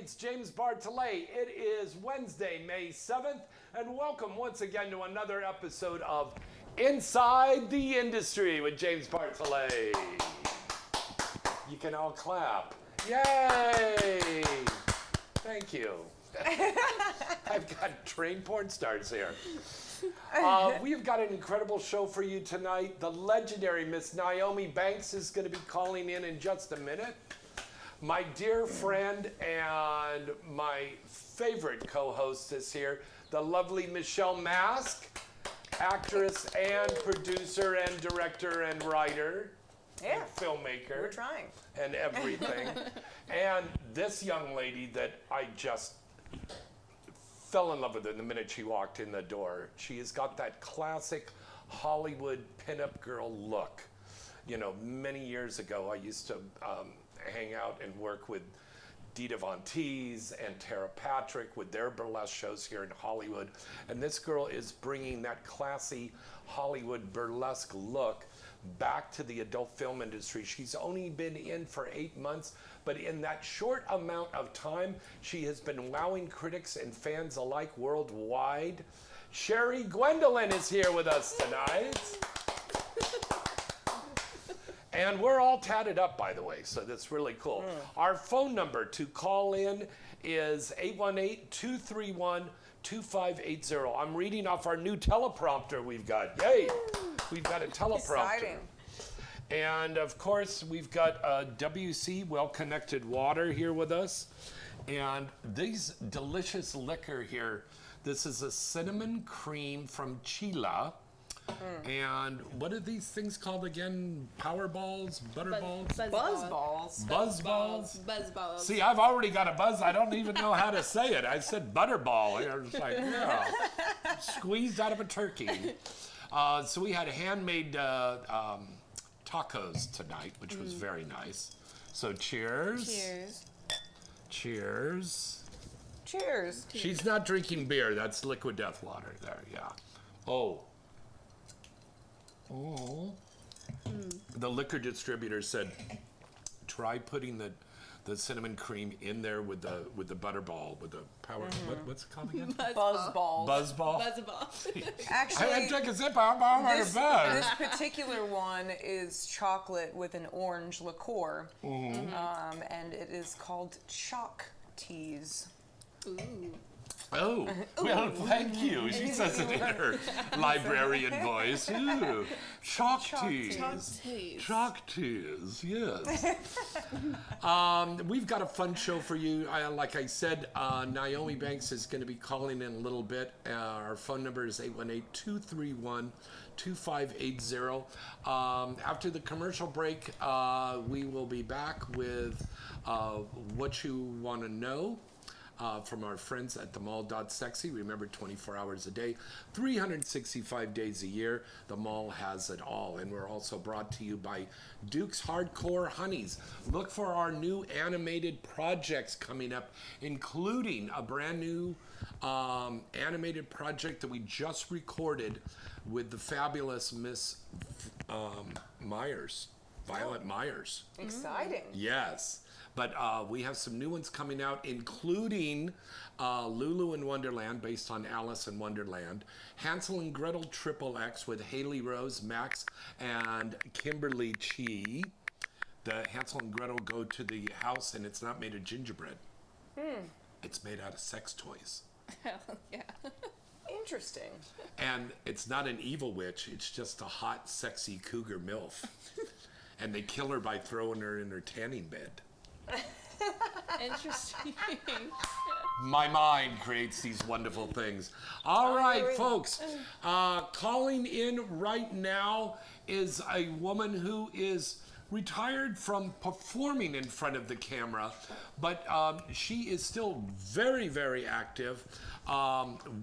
it's James Bartholet. It is Wednesday, May 7th, and welcome once again to another episode of Inside the Industry with James Bartholet. You can all clap. Yay! Thank you. I've got trained porn stars here. We've got an incredible show for you tonight. The legendary Miss Nyomi Banxx is going to be calling in just a minute. My dear friend and my favorite co-host is here, the lovely Michelle Masque, actress and producer and director and writer. Yeah. And filmmaker. We're trying. And everything. And this young lady that I just fell in love with her the minute she walked in the door. She has got that classic Hollywood pinup girl look. You know, many years ago, I used to hang out and work with Dita Von Teese and Tara Patrick with their burlesque shows here in Hollywood. And this girl is bringing that classy Hollywood burlesque look back to the adult film industry. She's only been in for 8 months, but in that short amount of time, she has been wowing critics and fans alike worldwide. Cherrie Gwendolyn is here with us tonight. And we're all tatted up, by the way, so that's really cool. Our phone number to call in is 818-231-2580. I'm reading off our new teleprompter we've got. Yay! We've got a teleprompter. Exciting. And of course, we've got WC Well-Connected Water here with us. And these delicious liquor here, this is a cinnamon cream from Chile. And what are these things called again? Power balls? Butter balls? Buzz balls. Buzz balls? Buzz balls. See, I've already got a buzz. I don't even know how to say it. I said butterball. I was like, yeah. Squeezed out of a turkey. So we had handmade tacos tonight, which was very nice. So cheers. Cheers. Cheers. Cheers. She's not drinking beer. That's liquid death water there, yeah. Oh. Oh. The liquor distributor said, try putting the cinnamon cream in there with the butterball, with the power. What's it called again? Buzz balls. Buzz ball. Buzz ball. Actually, I took a sip. I'm out of bed. this particular one is chocolate with an orange liqueur, and it is called Chalk Teas. Ooh. Oh, well, thank you. She says it in her librarian voice. Ooh, chalk teas. Chalk teas. Chalk teas, yes. We've got a fun show for you. Like I said, Nyomi Banxx is going to be calling in a little bit. Our phone number is 818-231-2580. After the commercial break, we will be back with what you want to know. From our friends at the mall.sexy. Remember, 24 hours a day, 365 days a year, the mall has it all. And we're also brought to you by Duke's Hardcore Honeys. Look for our new animated projects coming up, including a brand new animated project that we just recorded with the fabulous Miss Myers, Violet Myers. Exciting. Yes. But we have some new ones coming out, including Lulu in Wonderland, based on Alice in Wonderland, Hansel and Gretel Triple X with Haley Rose, Max, and Kimberly Chi. The Hansel and Gretel go to the house, and it's not made of gingerbread. It's made out of sex toys. Hell yeah. Interesting. And it's not an evil witch, it's just a hot, sexy cougar MILF. And they kill her by throwing her in her tanning bed. Interesting. My mind creates these wonderful things. All right, folks. Calling in right now is a woman who is retired from performing in front of the camera, but she is still very, very active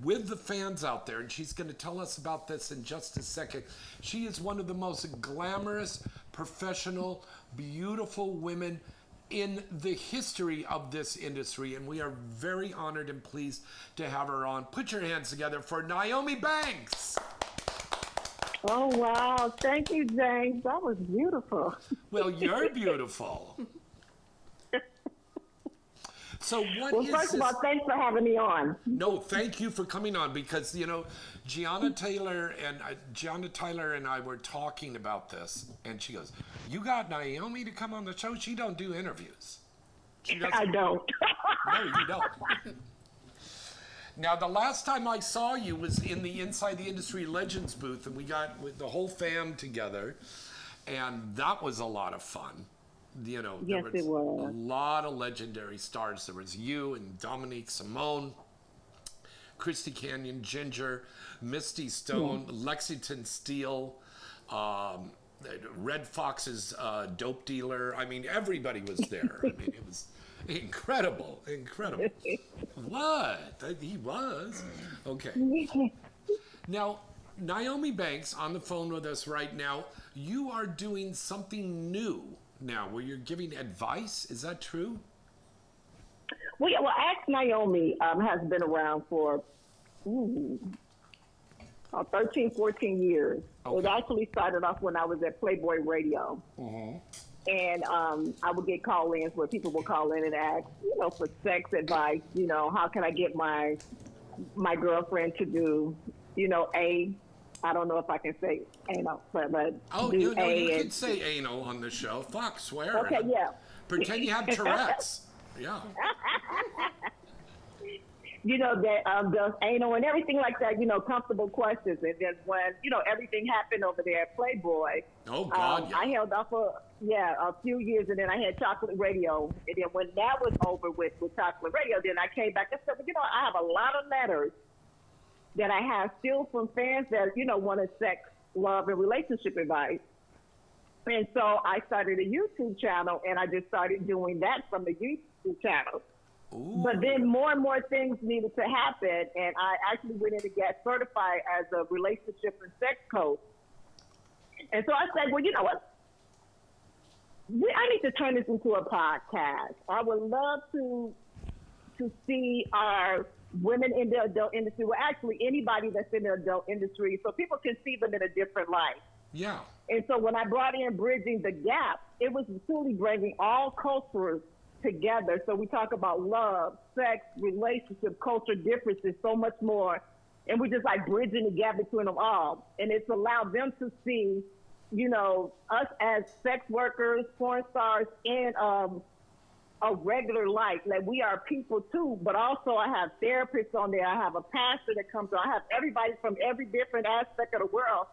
with the fans out there, and she's going to tell us about this in just a second. She is one of the most glamorous, professional, beautiful women in the history of this industry, and we are very honored and pleased to have her on. Put your hands together for Nyomi Banxx. Oh, wow. Thank you, James. That was beautiful. Well, you're beautiful. So what Well, is first this? of all, thanks for having me on. No, thank you for coming on because, you know, Gianna Tyler and I were talking about this, and she goes, "You got Nyomi to come on the show? She don't do interviews." She doesn't. I don't. No, you don't. Now, the last time I saw you was in the Inside the Industry Legends booth, and we got with the whole fam together, and that was a lot of fun. You know, Yes, it was. a lot of legendary stars. There was you and Dominique Simone, Christy Canyon, Ginger, Misty Stone, Lexington Steele, Red Fox's dope dealer. I mean, everybody was there. I mean, it was incredible. What? He was. Okay. Now, Nyomi Banxx on the phone with us right now. You are doing something new now where you're giving advice. Is that true? Well, yeah, well, Ask Nyomi has been around for 13, 14 years. Okay. It actually started off when I was at Playboy Radio. And I would get call-ins where people would call in and ask, you know, for sex advice. You know, how can I get my girlfriend to do, you know, I don't know if I can say anal, but Oh, do you A can say anal on the show. Fuck, swear. Okay, yeah. Pretend you have Tourette's. Yeah. You know, that does anal and everything like that, you know, comfortable questions. And then when, you know, everything happened over there at Playboy, Oh, God, yeah. I held off for, a few years, and then I had Chocolate Radio. And then when that was over with Chocolate Radio, then I came back and said, well, you know, I have a lot of letters that I have still from fans that, you know, wanted sex, love, and relationship advice. And so I started a YouTube channel, and I just started doing that from the YouTube channel. Ooh. But then more and more things needed to happen, and I actually went in to get certified as a relationship and sex coach. And so I said, well, you know what? I need to turn this into a podcast. I would love to see our women in the adult industry, well, actually anybody that's in the adult industry, so people can see them in a different light. Yeah. And so when I brought in Bridging the Gap, it was truly bringing all cultures together. So we talk about love, sex, relationship, culture differences, so much more. And we're just like bridging the gap between them all. And it's allowed them to see, you know, us as sex workers, porn stars, in a regular life. Like, we are people too, but also I have therapists on there. I have a pastor that comes on. I have everybody from every different aspect of the world.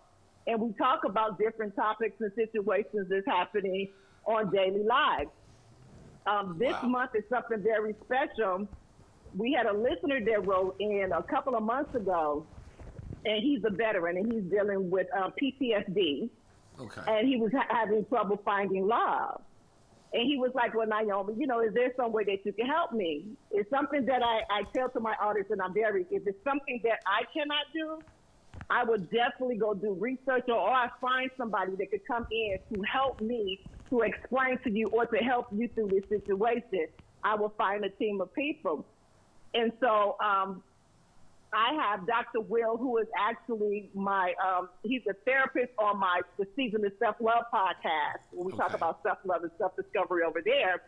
And we talk about different topics and situations that's happening on daily lives. This month is something very special. We had a listener that wrote in a couple of months ago, and he's a veteran, and he's dealing with PTSD. Okay. And he was having trouble finding love. And he was like, well, Nyomi, you know, is there some way that you can help me? It's something that I tell to my audience, and if it's something that I cannot do, I would definitely go do research, or I find somebody that could come in to help me to explain to you or to help you through this situation. I will find a team of people. And so I have Dr. Will, who is actually my, he's a therapist on the Season of Self-Love podcast, where we talk about self-love and self-discovery over there.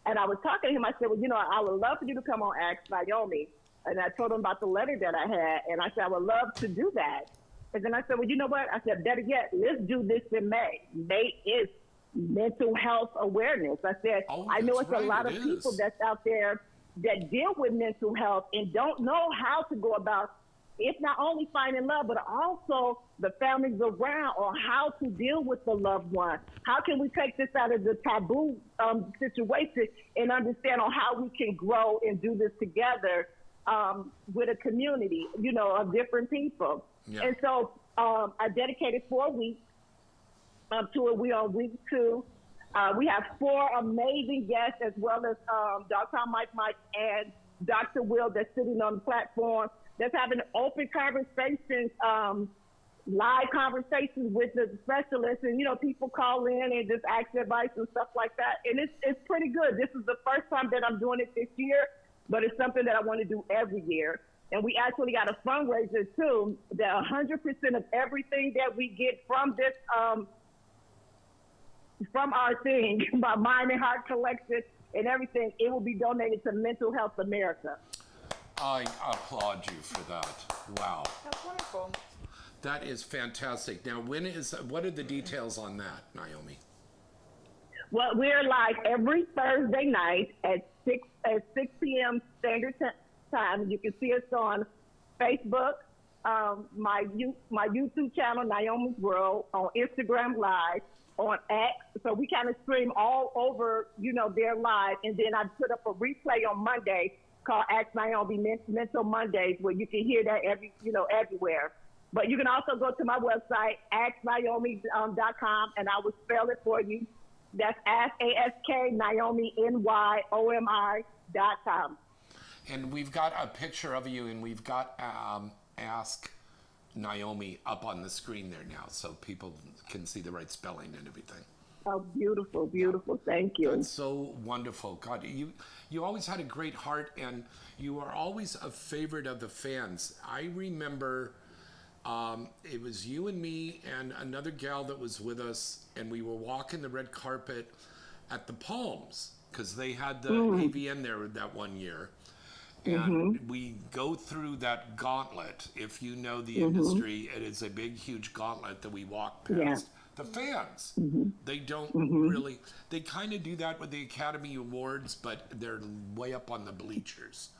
And I was talking to him, I said, well, you know, I would love for you to come on Ask Nyomi. And I told him about the letter that I had, and I said, I would love to do that. And then I said, well, you know what? I said, better yet, let's do this in May. May is mental health awareness. I said, I know it's a lot of people that's out there that deal with mental health and don't know how to go about, if not only finding love, but also the families around, or how to deal with the loved one. How can we take this out of the taboo situation and understand on how we can grow and do this together with a community, you know, of different people. Yeah. And so I dedicated 4 weeks to it. We on week 2. We have 4 amazing guests, as well as Dr. Mike and Dr. Will, that's sitting on the platform, that's having open conversations, live conversations with the specialists, and, you know, people call in and just ask advice and stuff like that. And it's pretty good. This is the first time that I'm doing it this year, but it's something that I want to do every year. And we actually got a fundraiser too, that 100% of everything that we get from this, from our thing, my Mind and Heart Collection, and everything. It will be donated to Mental Health America. I applaud you for that. Wow. That's wonderful. That is fantastic. Now, what are the details on that, Nyomi? Well, we're live every Thursday night at 6 p.m. Standard Time. You can see us on Facebook, my YouTube channel, Nyomi's World, on Instagram Live, on X. So we kind of stream all over, their live. And then I put up a replay on Monday called Ask Nyomi Mental Mondays, where you can hear that everywhere. But you can also go to my website, asknyomi.com, and I will spell it for you. That's ASK Nyomi NYOMI.com. And we've got a picture of you, and we've got Ask Nyomi up on the screen there now, so people can see the right spelling and everything. Oh, beautiful, beautiful. Thank you. That's so wonderful. God, you always had a great heart, and you are always a favorite of the fans. I remember it was you and me and another gal that was with us, and we were walking the red carpet at the Palms, because they had the AVN there that one year. And we go through that gauntlet. If you know the industry, it is a big, huge gauntlet that we walk past. Yeah. The fans, they don't really, they kind of do that with the Academy Awards, but they're way up on the bleachers.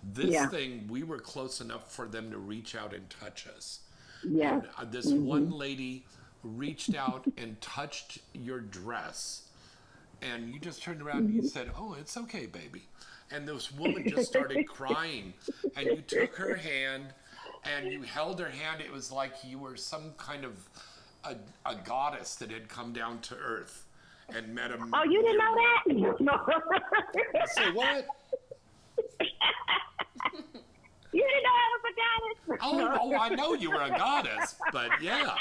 This thing, we were close enough for them to reach out and touch us. Yeah. And, this one lady reached out and touched your dress, and you just turned around and you said, "Oh, it's okay, baby." And this woman just started crying, and you took her hand and you held her hand. It was like you were some kind of a goddess that had come down to earth and met him. Oh, you didn't know that? No. Say what? You didn't know I was a goddess? Oh, I know you were a goddess, but yeah.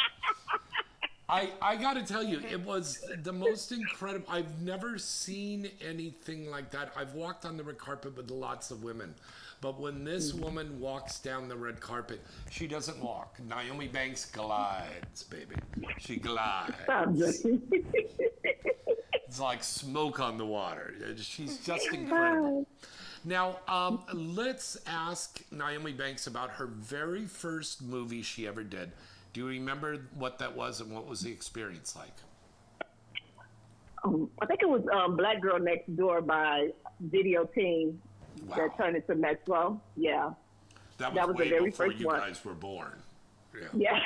I got to tell you, it was the most incredible. I've never seen anything like that. I've walked on the red carpet with lots of women, but when this woman walks down the red carpet, she doesn't walk. Nyomi Banxx glides, baby. She glides. It's like smoke on the water. She's just incredible. Now, let's ask Nyomi Banxx about her very first movie she ever did. Do you remember what that was and what was the experience like? I think it was Black Girl Next Door by Video Team that turned into Metro. Yeah. That was way the very before first you one. guys were born. Yeah.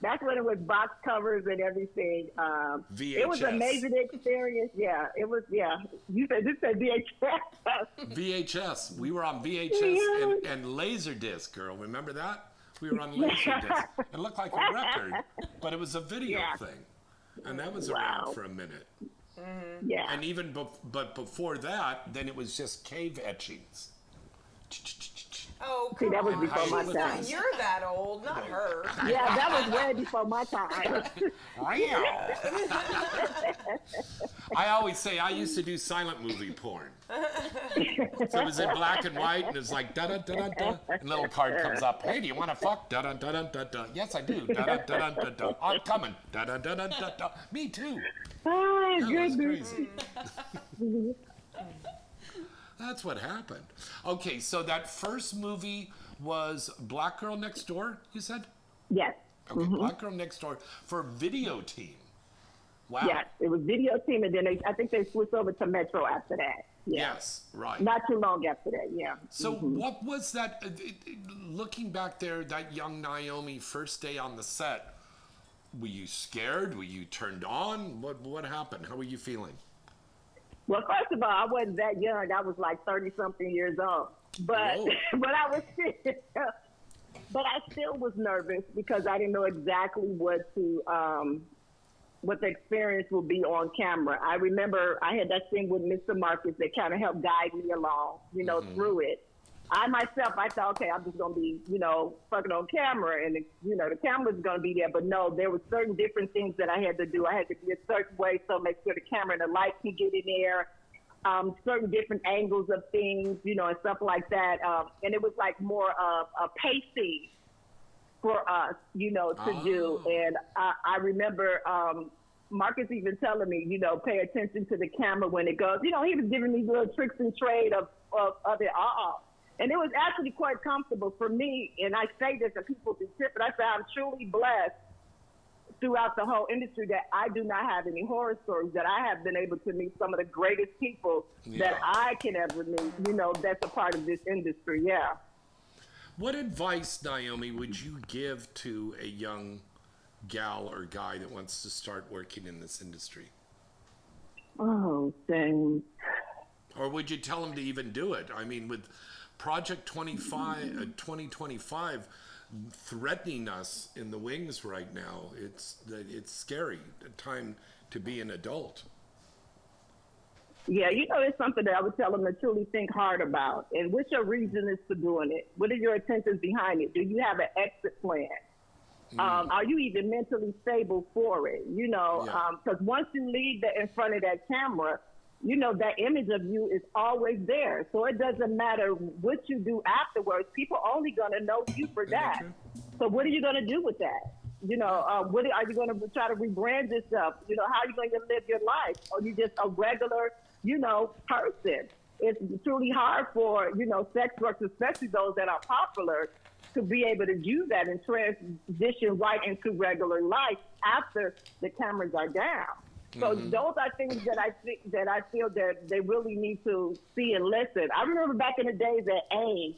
That's when it was box covers and everything. VHS. It was an amazing experience. Yeah, it was. Yeah, this said VHS. VHS. We were on VHS and Laserdisc, girl. Remember that? We were on Laserdisc. It looked like a record, but it was a video thing, and that was around for a minute. Yeah. And even but before that, then it was just cave etchings. Oh, See, come that was on. before my time. You're that old, not her. Yeah, that was way before my time. I always say I used to do silent movie porn. So it was in black and white, and it's like da da da da da, and a little card comes up. Hey, do you want to fuck? Da da da da da da. Yes, I do. Da da da da da da. I'm coming. Da da da da da da. Me too. Oh, That was goodness. crazy. That's what happened. Okay, so that first movie was Black Girl Next Door, you said? Yes. Okay, Black Girl Next Door for Video Team. Wow. Yes, it was Video Team, and then I think they switched over to Metro after that. Yeah. Yes, right. Not too long after that, yeah. So what was that, looking back there, that young Nyomi first day on the set, were you scared? Were you turned on? What happened? How were you feeling? Well, first of all, I wasn't that young. I was like 30-something years old. But Whoa. but I was but I still was nervous because I didn't know exactly what the experience would be on camera. I remember I had that thing with Mr. Marcus that kind of helped guide me along, through it. I myself, I thought, okay, I'm just going to be, fucking on camera and, the camera's going to be there. But no, there were certain different things that I had to do. I had to be a certain way so make sure the camera and the light can get in there, certain different angles of things, and stuff like that. And it was like more of a pacing for us, to do. And I remember Marcus even telling me, pay attention to the camera when it goes. He was giving me little tricks and trade of it all. And it was actually quite comfortable for me. And I say this and people be tipping. I say I'm truly blessed throughout the whole industry that I do not have any horror stories, that I have been able to meet some of the greatest people that I can ever meet, that's a part of this industry. Yeah. What advice, Nyomi, would you give to a young gal or guy that wants to start working in this industry? Oh, dang. Or would you tell him to even do it? I mean, with Project 2025 threatening us in the wings right now, it's scary. A time to be an adult. Yeah, it's something that I would tell them to truly think hard about. And what's your reason is for doing it? What are your intentions behind it? Do you have an exit plan? Are you even mentally stable for it? Because once you leave in front of that camera, that image of you is always there. So it doesn't matter what you do afterwards. People only going to know you for that. So what are you going to do with that? What are you going to try to rebrand yourself? How are you going to live your life? Or you just a regular, person? It's truly hard for, sex workers, especially those that are popular, to be able to do that and transition right into regular life after the cameras are down. So those are things that I feel that they really need to see and listen. I remember back in the days at AIM,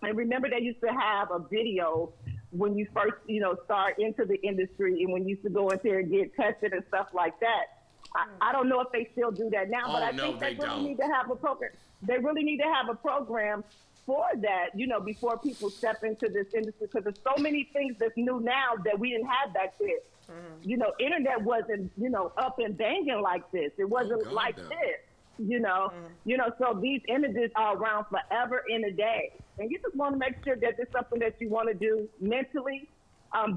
I remember they used to have a video when you first, start into the industry and when you used to go in there and get tested and stuff like that. I don't know if they still do that now, but I think they really need to have a program. They really need to have a program for that, before people step into this industry, because there's so many things that's new now that we didn't have back then. Internet wasn't, up and banging like this. It wasn't this, so these images are around forever in a day. And you just want to make sure that it's something that you want to do mentally,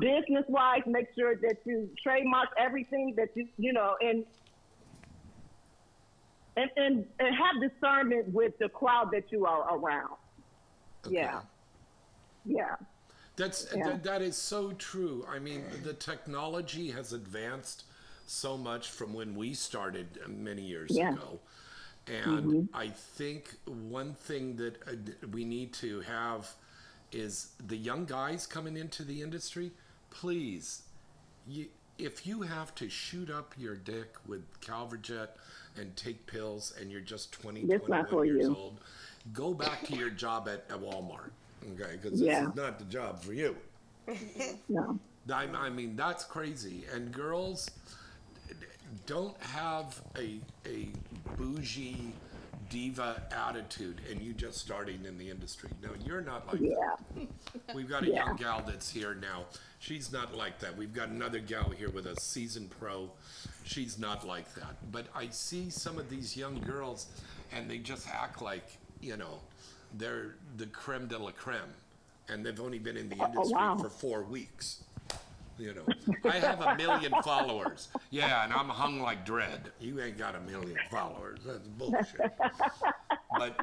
business-wise, make sure that you trademark everything that and have discernment with the crowd that you are around. Okay. Yeah. That is so true. I mean, the technology has advanced so much from when we started many years ago. And I think one thing that we need to have is the young guys coming into the industry, please, if you have to shoot up your dick with Calverjet and take pills and you're just 21 years old, go back to your job at Walmart, okay? Because this is not the job for you. No. I mean, that's crazy. And girls don't have a bougie diva attitude and you just starting in the industry. No, you're not like that. We've got a young gal that's here now. She's not like that. We've got another gal here with a seasoned pro. She's not like that. But I see some of these young girls and they just act like, they're the creme de la creme. And they've only been in the industry for 4 weeks. I have 1 million followers. Yeah, and I'm hung like dread. You ain't got 1 million followers. That's bullshit. But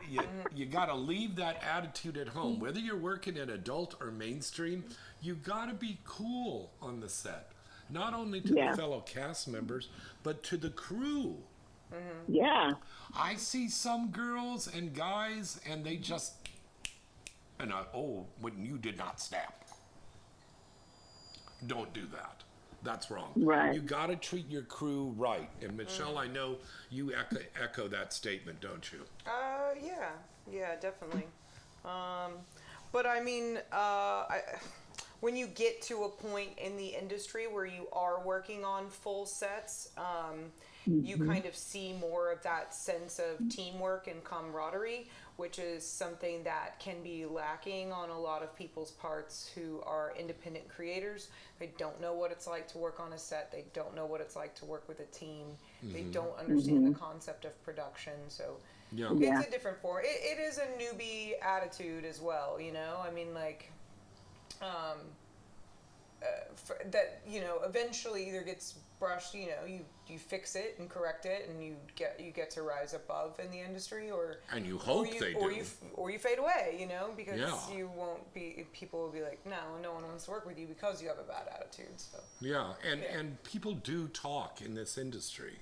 you got to leave that attitude at home. Whether you're working in adult or mainstream, you got to be cool on the set. Not only to the fellow cast members, but to the crew. Yeah. I see some girls and guys, and they just, when you did not snap. Don't do that. That's wrong. Right. You got to treat your crew right. And Michelle, I know you echo that statement, don't you? Yeah, definitely. But I mean, when you get to a point in the industry where you are working on full sets, you kind of see more of that sense of teamwork and camaraderie, which is something that can be lacking on a lot of people's parts who are independent creators. They don't know what it's like to work on a set. They don't know what it's like to work with a team. They don't understand the concept of production. So it's a different form. It is a newbie attitude as well, I mean, like, that eventually either gets brushed. You fix it and correct it, and you get to rise above in the industry, and you hope they do, or you fade away. Because Yeah. you won't be. People will be like, no one wants to work with you because you have a bad attitude. So Yeah, and people do talk in this industry.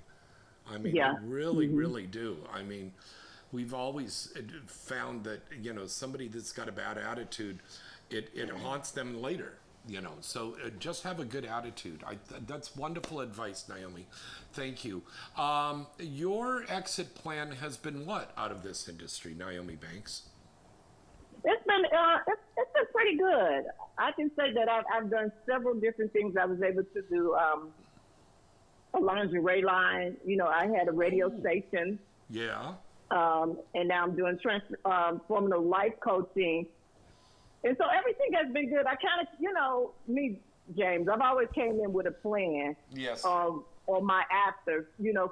I mean, Yeah. they really, really do. I mean, we've always found that, somebody that's got a bad attitude, it haunts them later, So just have a good attitude. That's wonderful advice, Nyomi. Thank you. Your exit plan has been what out of this industry, Nyomi Banxx? It's been pretty good. I can say that I've done several different things. I was able to do a lingerie line. I had a radio station. Yeah. And now I'm doing transformative life coaching. And so everything has been good. I kind of, me, James, I've always came in with a plan. Yes. On my after,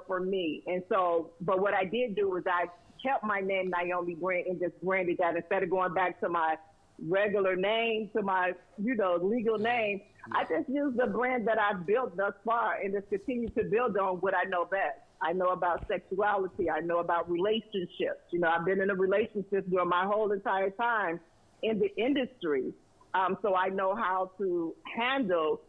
for me. And so, but what I did do was I kept my name Nyomi brand and just branded that instead of going back to my regular name, to my, legal name. I just used the brand that I've built thus far and just continue to build on what I know best. I know about sexuality. I know about relationships. I've been in a relationship during my whole entire time in the industry. So I know how to handle,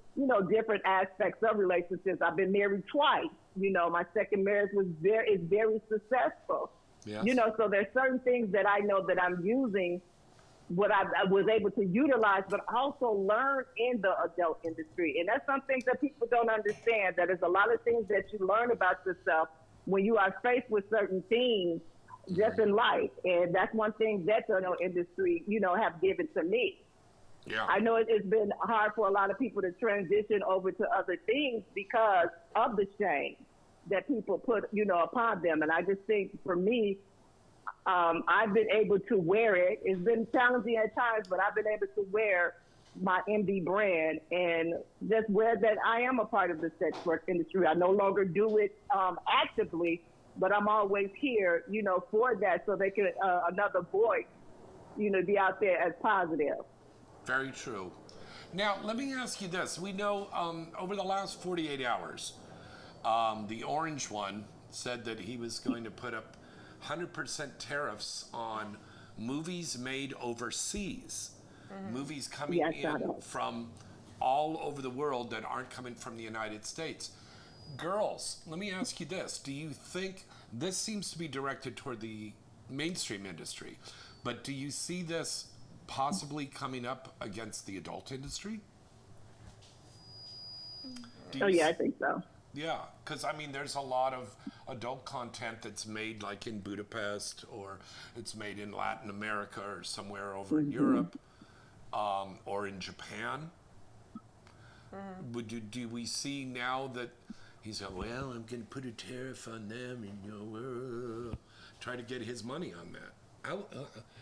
different aspects of relationships. I've been married twice. My second marriage is very successful. Yes. So there's certain things that I know that I'm using, what I was able to utilize, but also learn in the adult industry. And that's some things that people don't understand, that there's a lot of things that you learn about yourself when you are faced with certain things just in life. And that's one thing that the adult industry, have given to me. Yeah. I know it's been hard for a lot of people to transition over to other things because of the shame that people put, upon them. And I just think for me, I've been able to wear it. It's been challenging at times, but I've been able to wear my MD brand and just wear that I am a part of the sex work industry. I no longer do it actively, but I'm always here, for that, so they can another voice, be out there as positive. Very true. Now, let me ask you this. We know over the last 48 hours, the orange one said that he was going to put up 100% tariffs on movies made overseas. Movies coming in from all over the world that aren't coming from the United States. Girls, let me ask you this. Do you think this seems to be directed toward the mainstream industry, but do you see this possibly coming up against the adult industry? I think so. Yeah, because there's a lot of adult content that's made like in Budapest, or it's made in Latin America or somewhere over in Europe, or in Japan. Do we see now that he's like, well, I'm going to put a tariff on them and try to get his money on that?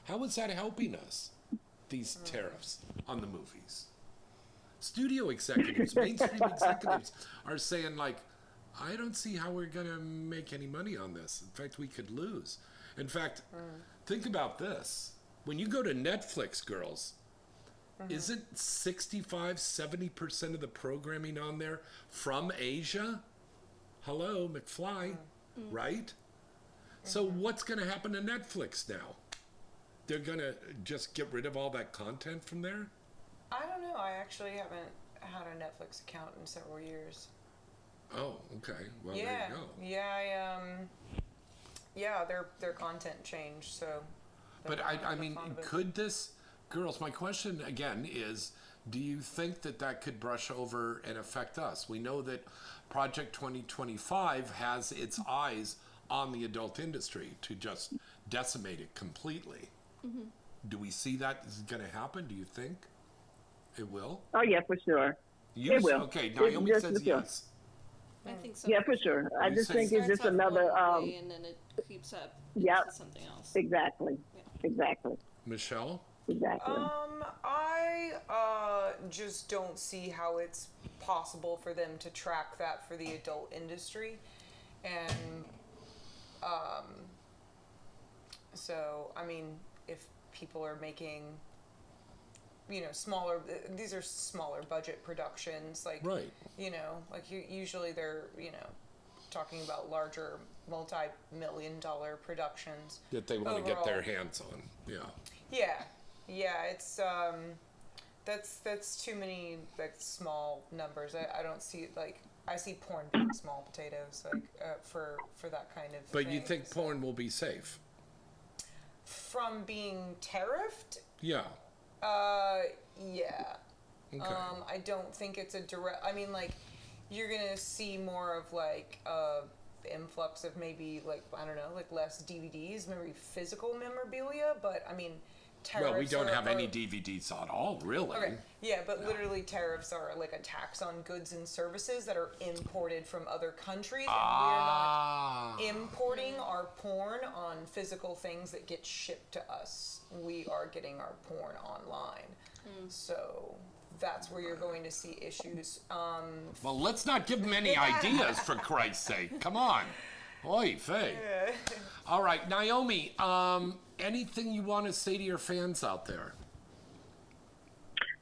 How is that helping us, these tariffs on the movies? Studio executives, mainstream executives are saying, like, I don't see how we're going to make any money on this. In fact, we could lose. In fact, think about this. When you go to Netflix, girls, isn't 65-70% of the programming on there from Asia? Hello, McFly, right? So what's going to happen to Netflix now? They're going to just get rid of all that content from there? I don't know. I actually haven't had a Netflix account in several years. Oh, okay. Well, Yeah. there you go. Yeah, their content changed, so. But could this, girls, my question again is, do you think that could brush over and affect us? We know that Project 2025 has its eyes on the adult industry to just decimate it completely. Do we see that is going to happen? Do you think it will? Oh, yeah, for sure. It will. Okay, Nyomi says yes. I think so. Yeah, for sure. I just think it's just another. And then it creeps up into something else. Exactly. Yeah. Exactly. Michelle? Exactly. I just don't see how it's possible for them to track that for the adult industry, and so if people are making smaller. These are smaller budget productions, like Right. Usually they're talking about larger multi-million-dollar productions That they want to get overall. their hands on. Yeah. Yeah. It's that's too many like small numbers. I don't see like. I see porn being small potatoes, like for that kind of. But thing, you think so. porn will be safe? From being tariffed? Yeah. Yeah. Okay. I don't think it's a direct. I mean, like, you're gonna see more of like influx of maybe like I don't know, like less DVDs, maybe physical memorabilia. But I mean, tariffs. Well, we don't have any are, DVDs at all, really. Okay. Yeah, but literally tariffs are like a tax on goods and services that are imported from other countries, and we're not importing our porn on physical things that get shipped to us. We are getting our porn online. So that's where you're going to see issues. Well, let's not give them any ideas, for Christ's sake. Come on. Oy vey. All right, Nyomi, anything you want to say to your fans out there?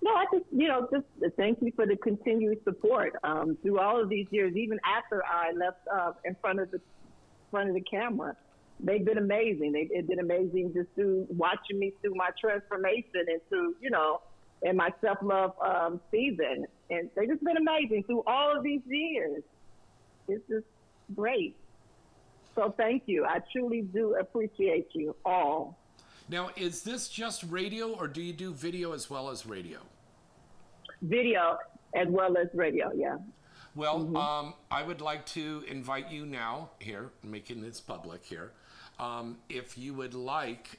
No, I just thank you for the continued support through all of these years, even after I left in front of the camera. They've been amazing. They've been amazing just through watching me through my transformation and through, and my self-love season. And they've just been amazing through all of these years. It's just great. So thank you. I truly do appreciate you all. Now, is this just radio, or do you do video as well as radio? Video as well as radio, yeah. Well, I would like to invite you now here, making this public here. If you would like,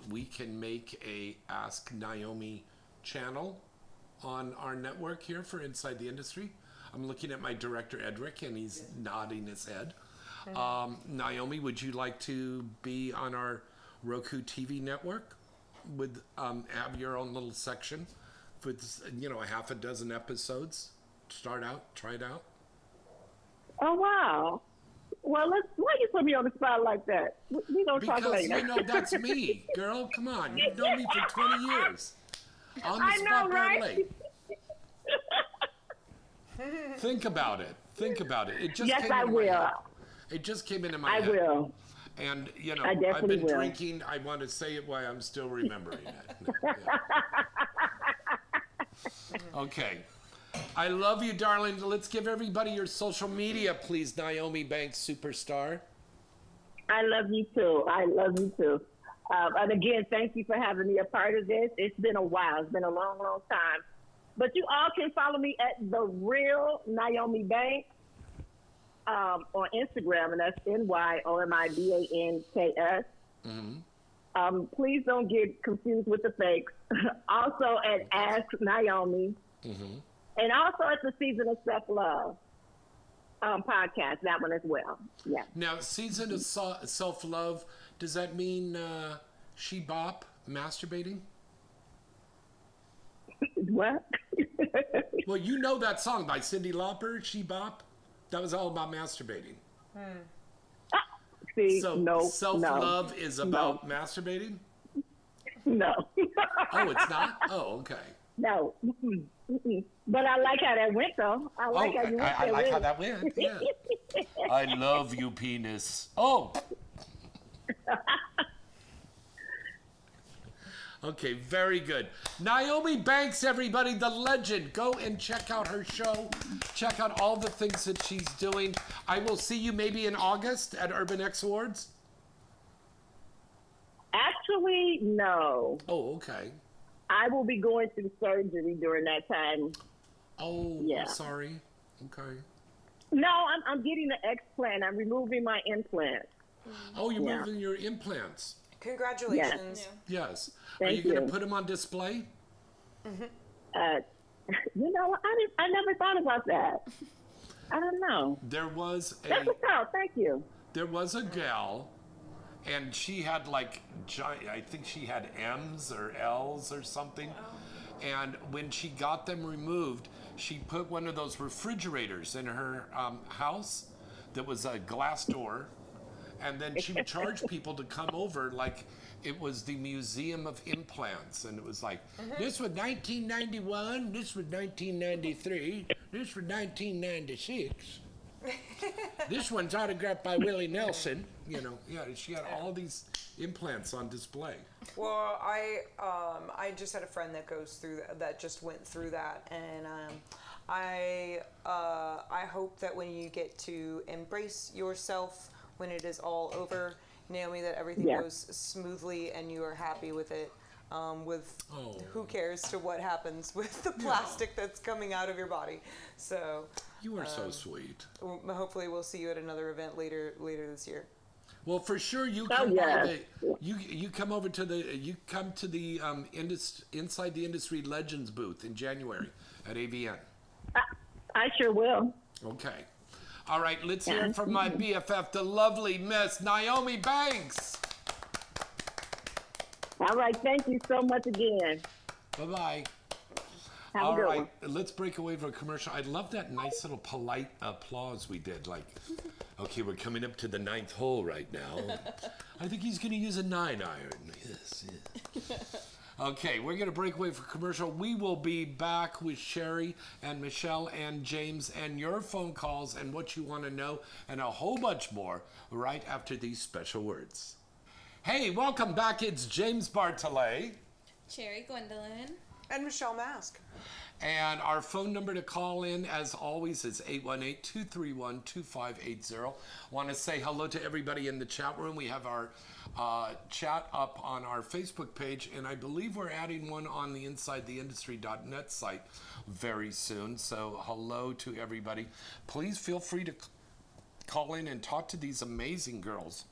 we can make a Ask Nyomi channel on our network here for Inside the Industry. I'm looking at my director, Edric, and he's nodding his head. Nyomi, would you like to be on our Roku TV network with have your own little section with a half a dozen episodes? Try it out. Oh wow! Well, why you put me on the spot like that? We gonna talk Because later. that's me, girl. Come on, you've known me for 20 years. On the I spot, know, right? late. Think about it. It just Yes, came I into my will. head. It just came into my I head. will. And I I've definitely been will. drinking. I want to say it while I'm still remembering it. Okay. I love you, darling. Let's give everybody your social media, please, Nyomi Banxx superstar. I love you too. And again, thank you for having me a part of this. It's been a while. It's been a long, long time. But you all can follow me at The Real Nyomi Banxx on Instagram, and that's NYOMIBANKS. Please don't get confused with the fakes. Also at Ask Nyomi. And also at the Season of Self-Love podcast, that one as well. Yeah. Now, Season of Self-Love, does that mean she bop masturbating? What? Well, you know that song by Cyndi Lauper, She Bop? That was all about masturbating. See, So no, self-love is about masturbating? No. Oh, it's not? Oh, okay. No. But I like how that went, though. I like how you went I there like with how it. that went, yeah. I love you, penis. Oh! Okay, very good. Nyomi Banxx, everybody, the legend. Go and check out her show. Check out all the things that she's doing. I will see you maybe in August at Urban X Awards. Actually, no. Oh, okay. I will be going through surgery during that time. Oh, Yeah. I'm sorry. Okay. No, I'm getting the explant. I'm removing my implant. Oh, you're Yeah. moving your implants. Congratulations. Yes. Are Thank you going you. to put them on display? I never thought about that. I don't know. There was That's what's up. Thank you. a gal, and she had like I think she had M's or L's or something. And when she got them removed, she put one of those refrigerators in her house that was a glass door, and then she would charge people to come over, like it was the Museum of Implants, and it was like, this was 1991, this was 1993, this was 1996. This one's autographed by Willie Nelson. You know, yeah, she had all these implants on display. Well, I just had a friend that goes through that just went through that, and I hope that when you get to embrace yourself when it is all over, Naomi, that everything goes smoothly and you are happy with it. Who cares to what happens with the plastic that's coming out of your body? So you are so sweet. Hopefully, we'll see you at another event later this year. Well, for sure, you come you come over to the Inside the Industry Legends booth in January at AVN. I sure will. Okay. All right, let's hear it from my BFF, the lovely Miss Nyomi Banxx. All right, thank you so much again. Bye-bye. Have All a good right, one. let's break away from a commercial. I love that nice little polite applause we did. Like, okay, we're coming up to the 9th hole right now. I think he's going to use a 9-iron. Yes. Okay, we're going to break away from commercial. We will be back with Cherrie and Michelle and James and your phone calls and what you want to know and a whole bunch more right after these special words. Hey, welcome back. It's James Bartholet. Cherrie Gwendolyn. And Michelle Masque. And our phone number to call in, as always, is 818-231-2580. Want to say hello to everybody in the chat room. We have our chat up on our Facebook page, and I believe we're adding one on the InsideTheIndustry.net site very soon. So hello to everybody. Please feel free to call in and talk to these amazing girls.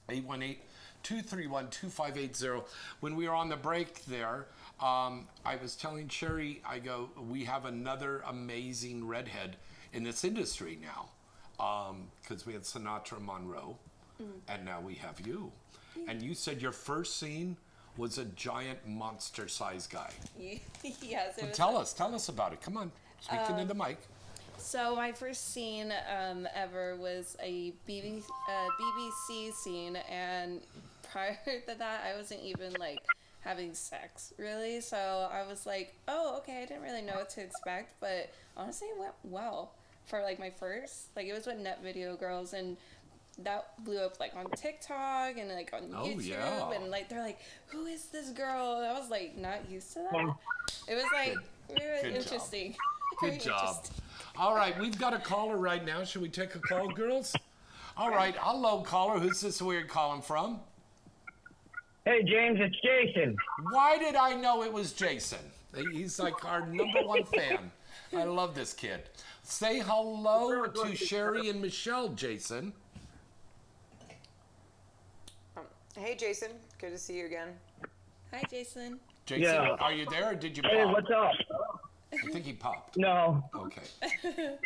818-231-2580. When we were on the break there, I was telling Cherrie, I go, we have another amazing redhead in this industry now. Because we had Sinatra Monroe, and now we have you. And you said your first scene was a giant monster-sized guy. Yes. It was Tell us about it. Come on, speak into the mic. So my first scene ever was a BBC scene, and prior to that, I wasn't even like having sex really. So I was like, oh, okay, I didn't really know what to expect, but honestly, it went well for like my first. Like it was with Net Video Girls, and that blew up like on TikTok and like on YouTube, and like they're like, who is this girl? And I was like not used to that. It was like really interesting. Good job. All right, we've got a caller right now. Should we take a call, girls? All right, hello, caller. Who's this weird calling from? Hey, James, it's Jason. Why did I know it was Jason? He's like our #1 fan. I love this kid. Say hello to Cherrie and Michelle, Jason. Hey, Jason. Good to see you again. Hi, Jason. Jason, Yeah. are you there or did you pop? Hey, what's up? I think he popped. No. Okay. Hey,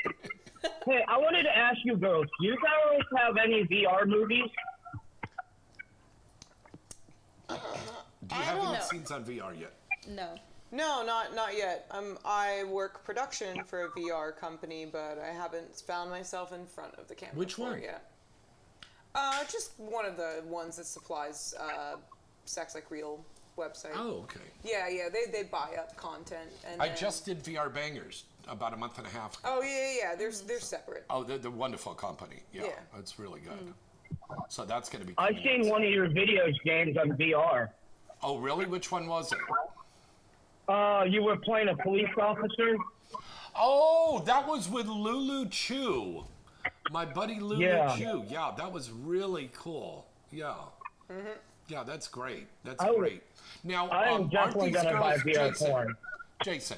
I wanted to ask you girls, do you guys have any VR movies? Do you have any scenes on VR yet? No. No, not yet. I work production for a VR company, but I haven't found myself in front of the camera. Which one? Yet. Just one of the ones that supplies Sex Like Real website. Oh, okay. Yeah, they buy up content. And I just did VR Bangers about a month and a half ago. Oh yeah. They're separate. Oh, they're a wonderful company. Yeah, it's really good. So that's going to be. I've seen one of your videos, James, on VR. Oh, really? Which one was it? You were playing a police officer. Oh, that was with Lulu Chu. My buddy Lulu Chu. Yeah, that was really cool. Yeah. Yeah, that's great. That's great. Now, I am definitely going to buy VR porn. Jason,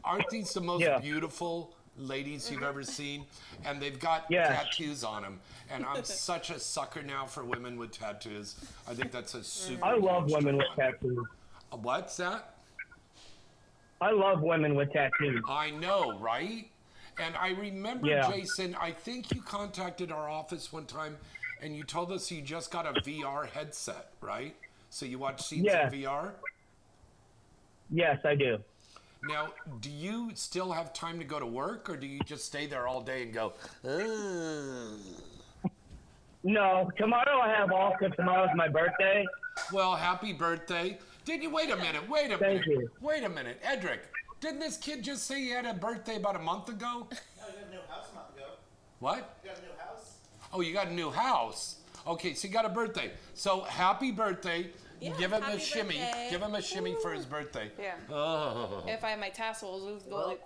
aren't these the most beautiful ladies you've ever seen? And they've got tattoos on them. And I'm such a sucker now for women with tattoos. I think that's a super. I love women with tattoos. What's that? I love women with tattoos. I know, right? And I remember, Jason, I think you contacted our office one time and you told us you just got a VR headset, right? So you watch scenes in VR? Yes, I do. Now, do you still have time to go to work, or do you just stay there all day and go, No, tomorrow I have off because tomorrow's my birthday. Well, happy birthday. Did you wait a minute? Wait a Thank minute. you. Wait a minute, Edric. Didn't this kid just say he had a birthday about a month ago? No, we got a new house a month ago. What? We got a new house. Oh, you got a new house. Okay, so you got a birthday. So happy birthday. Yeah, Give him a happy shimmy. birthday. Give him a shimmy for his birthday. Yeah. Oh. If I had my tassels, it would go like.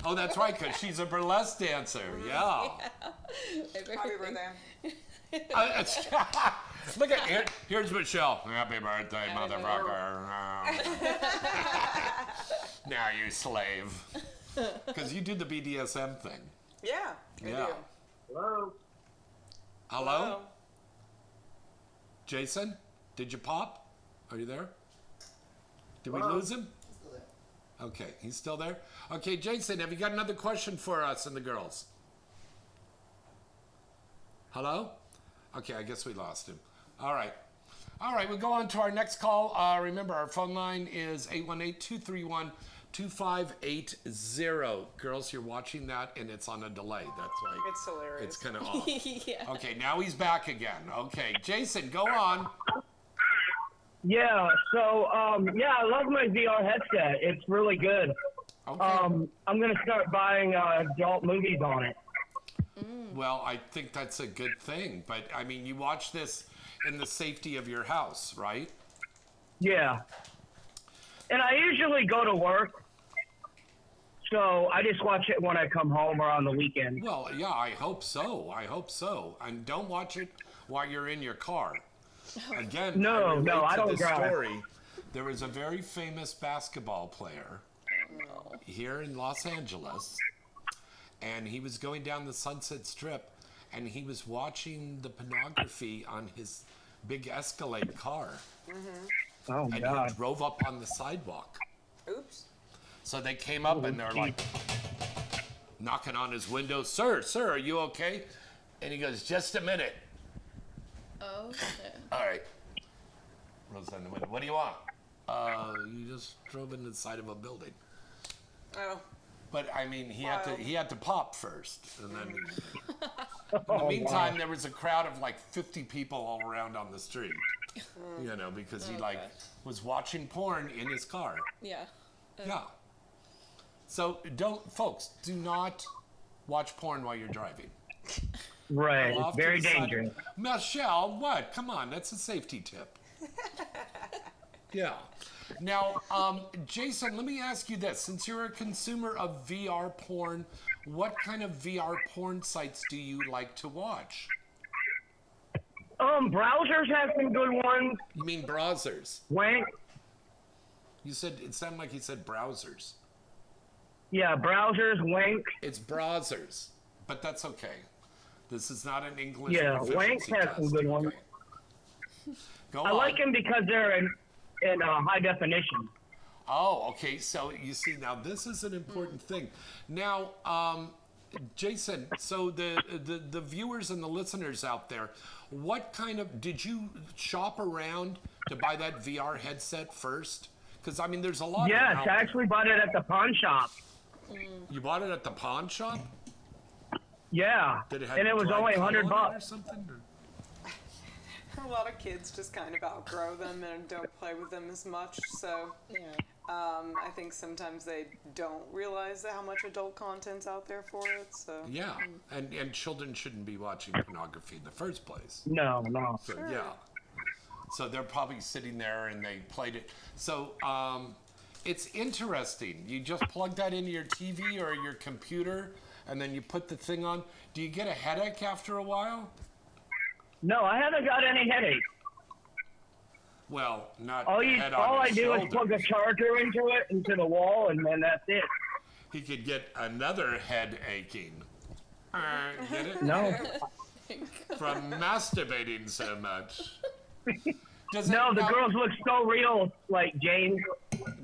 Oh, that's right, because she's a burlesque dancer. Yeah. Happy birthday. Look at here. Here's Michelle. Happy birthday, motherfucker. Now you slave. Because you do the BDSM thing. Yeah. I Yeah. do. Hello? Hello? Jason? Did you pop? Are you there? Did we lose him? Still there. Okay, he's still there. Okay, Jason, have you got another question for us and the girls? Hello? Okay, I guess we lost him. All right. All right, we'll go on to our next call. Remember, our phone line is 818-231-2580. Girls, you're watching that, and it's on a delay. That's why It's hilarious. it's kind of off. Yeah. Okay, now he's back again. Okay, Jason, go on. Yeah, so, yeah, I love my VR headset. It's really good. Okay. I'm going to start buying adult movies on it. Well, I think that's a good thing. But, I mean, you watch this in the safety of your house, right? Yeah. And I usually go to work, so I just watch it when I come home or on the weekend. Well, yeah, I hope so. I hope so. And don't watch it while you're in your car. Again, No, I relate no, I to don't this drive. story. There was a very famous basketball player here in Los Angeles, and he was going down the Sunset Strip, and he was watching the pornography on his big Escalade car, Oh, and God. he drove up on the sidewalk. Oops. So they came up and they're like knocking on his window, sir, are you okay? And he goes, just a minute. Oh shit. All right. Rolls down the window. What do you want? You just drove into the side of a building. Oh. But I mean, he Wild. had to pop first, and then. In Oh, the meantime, wow. there was a crowd of like 50 people all around on the street. You know, because he like gosh. was watching porn in his car. Yeah. Yeah. So folks, do not watch porn while you're driving. Right. Off It's to very the side. dangerous. Michelle, what? Come on, that's a safety tip. Yeah. Now, Jason, let me ask you this. Since you're a consumer of VR porn, what kind of VR porn sites do you like to watch? Browsers have some good ones. You mean browsers? Wank. You said, it sounded like you said browsers. Yeah, browsers, wank. It's browsers, but that's okay. This is not an English Yeah, proficiency Wank has some test, good ones. okay. Go I on. like them because they're in high definition. Oh, okay. So you see, now this is an important thing. Now, Jason, so the viewers and the listeners out there, what kind of, did you shop around to buy that VR headset first? Because, I mean, there's a lot Yes, of them I out actually bought it at the pawn shop. there. You bought it at the pawn shop? Yeah, Did it have and it was dried only cut on it or $100. something? Or- A lot of kids just kind of outgrow them and don't play with them as much. So Yeah. I think sometimes they don't realize how much adult content's out there for it. So Yeah, and children shouldn't be watching pornography in the first place. No, no. So, yeah. So they're probably sitting there and they played it. So it's interesting. You just plug that into your TV or your computer and then you put the thing on. Do you get a headache after a while? No, I haven't got any headache. Well, not All the head on I his do is shoulder. plug a charger into the wall, and then that's it. He could get another head aching. Get it? No, From masturbating so much. Does no, it, the now- girls look so real, like James.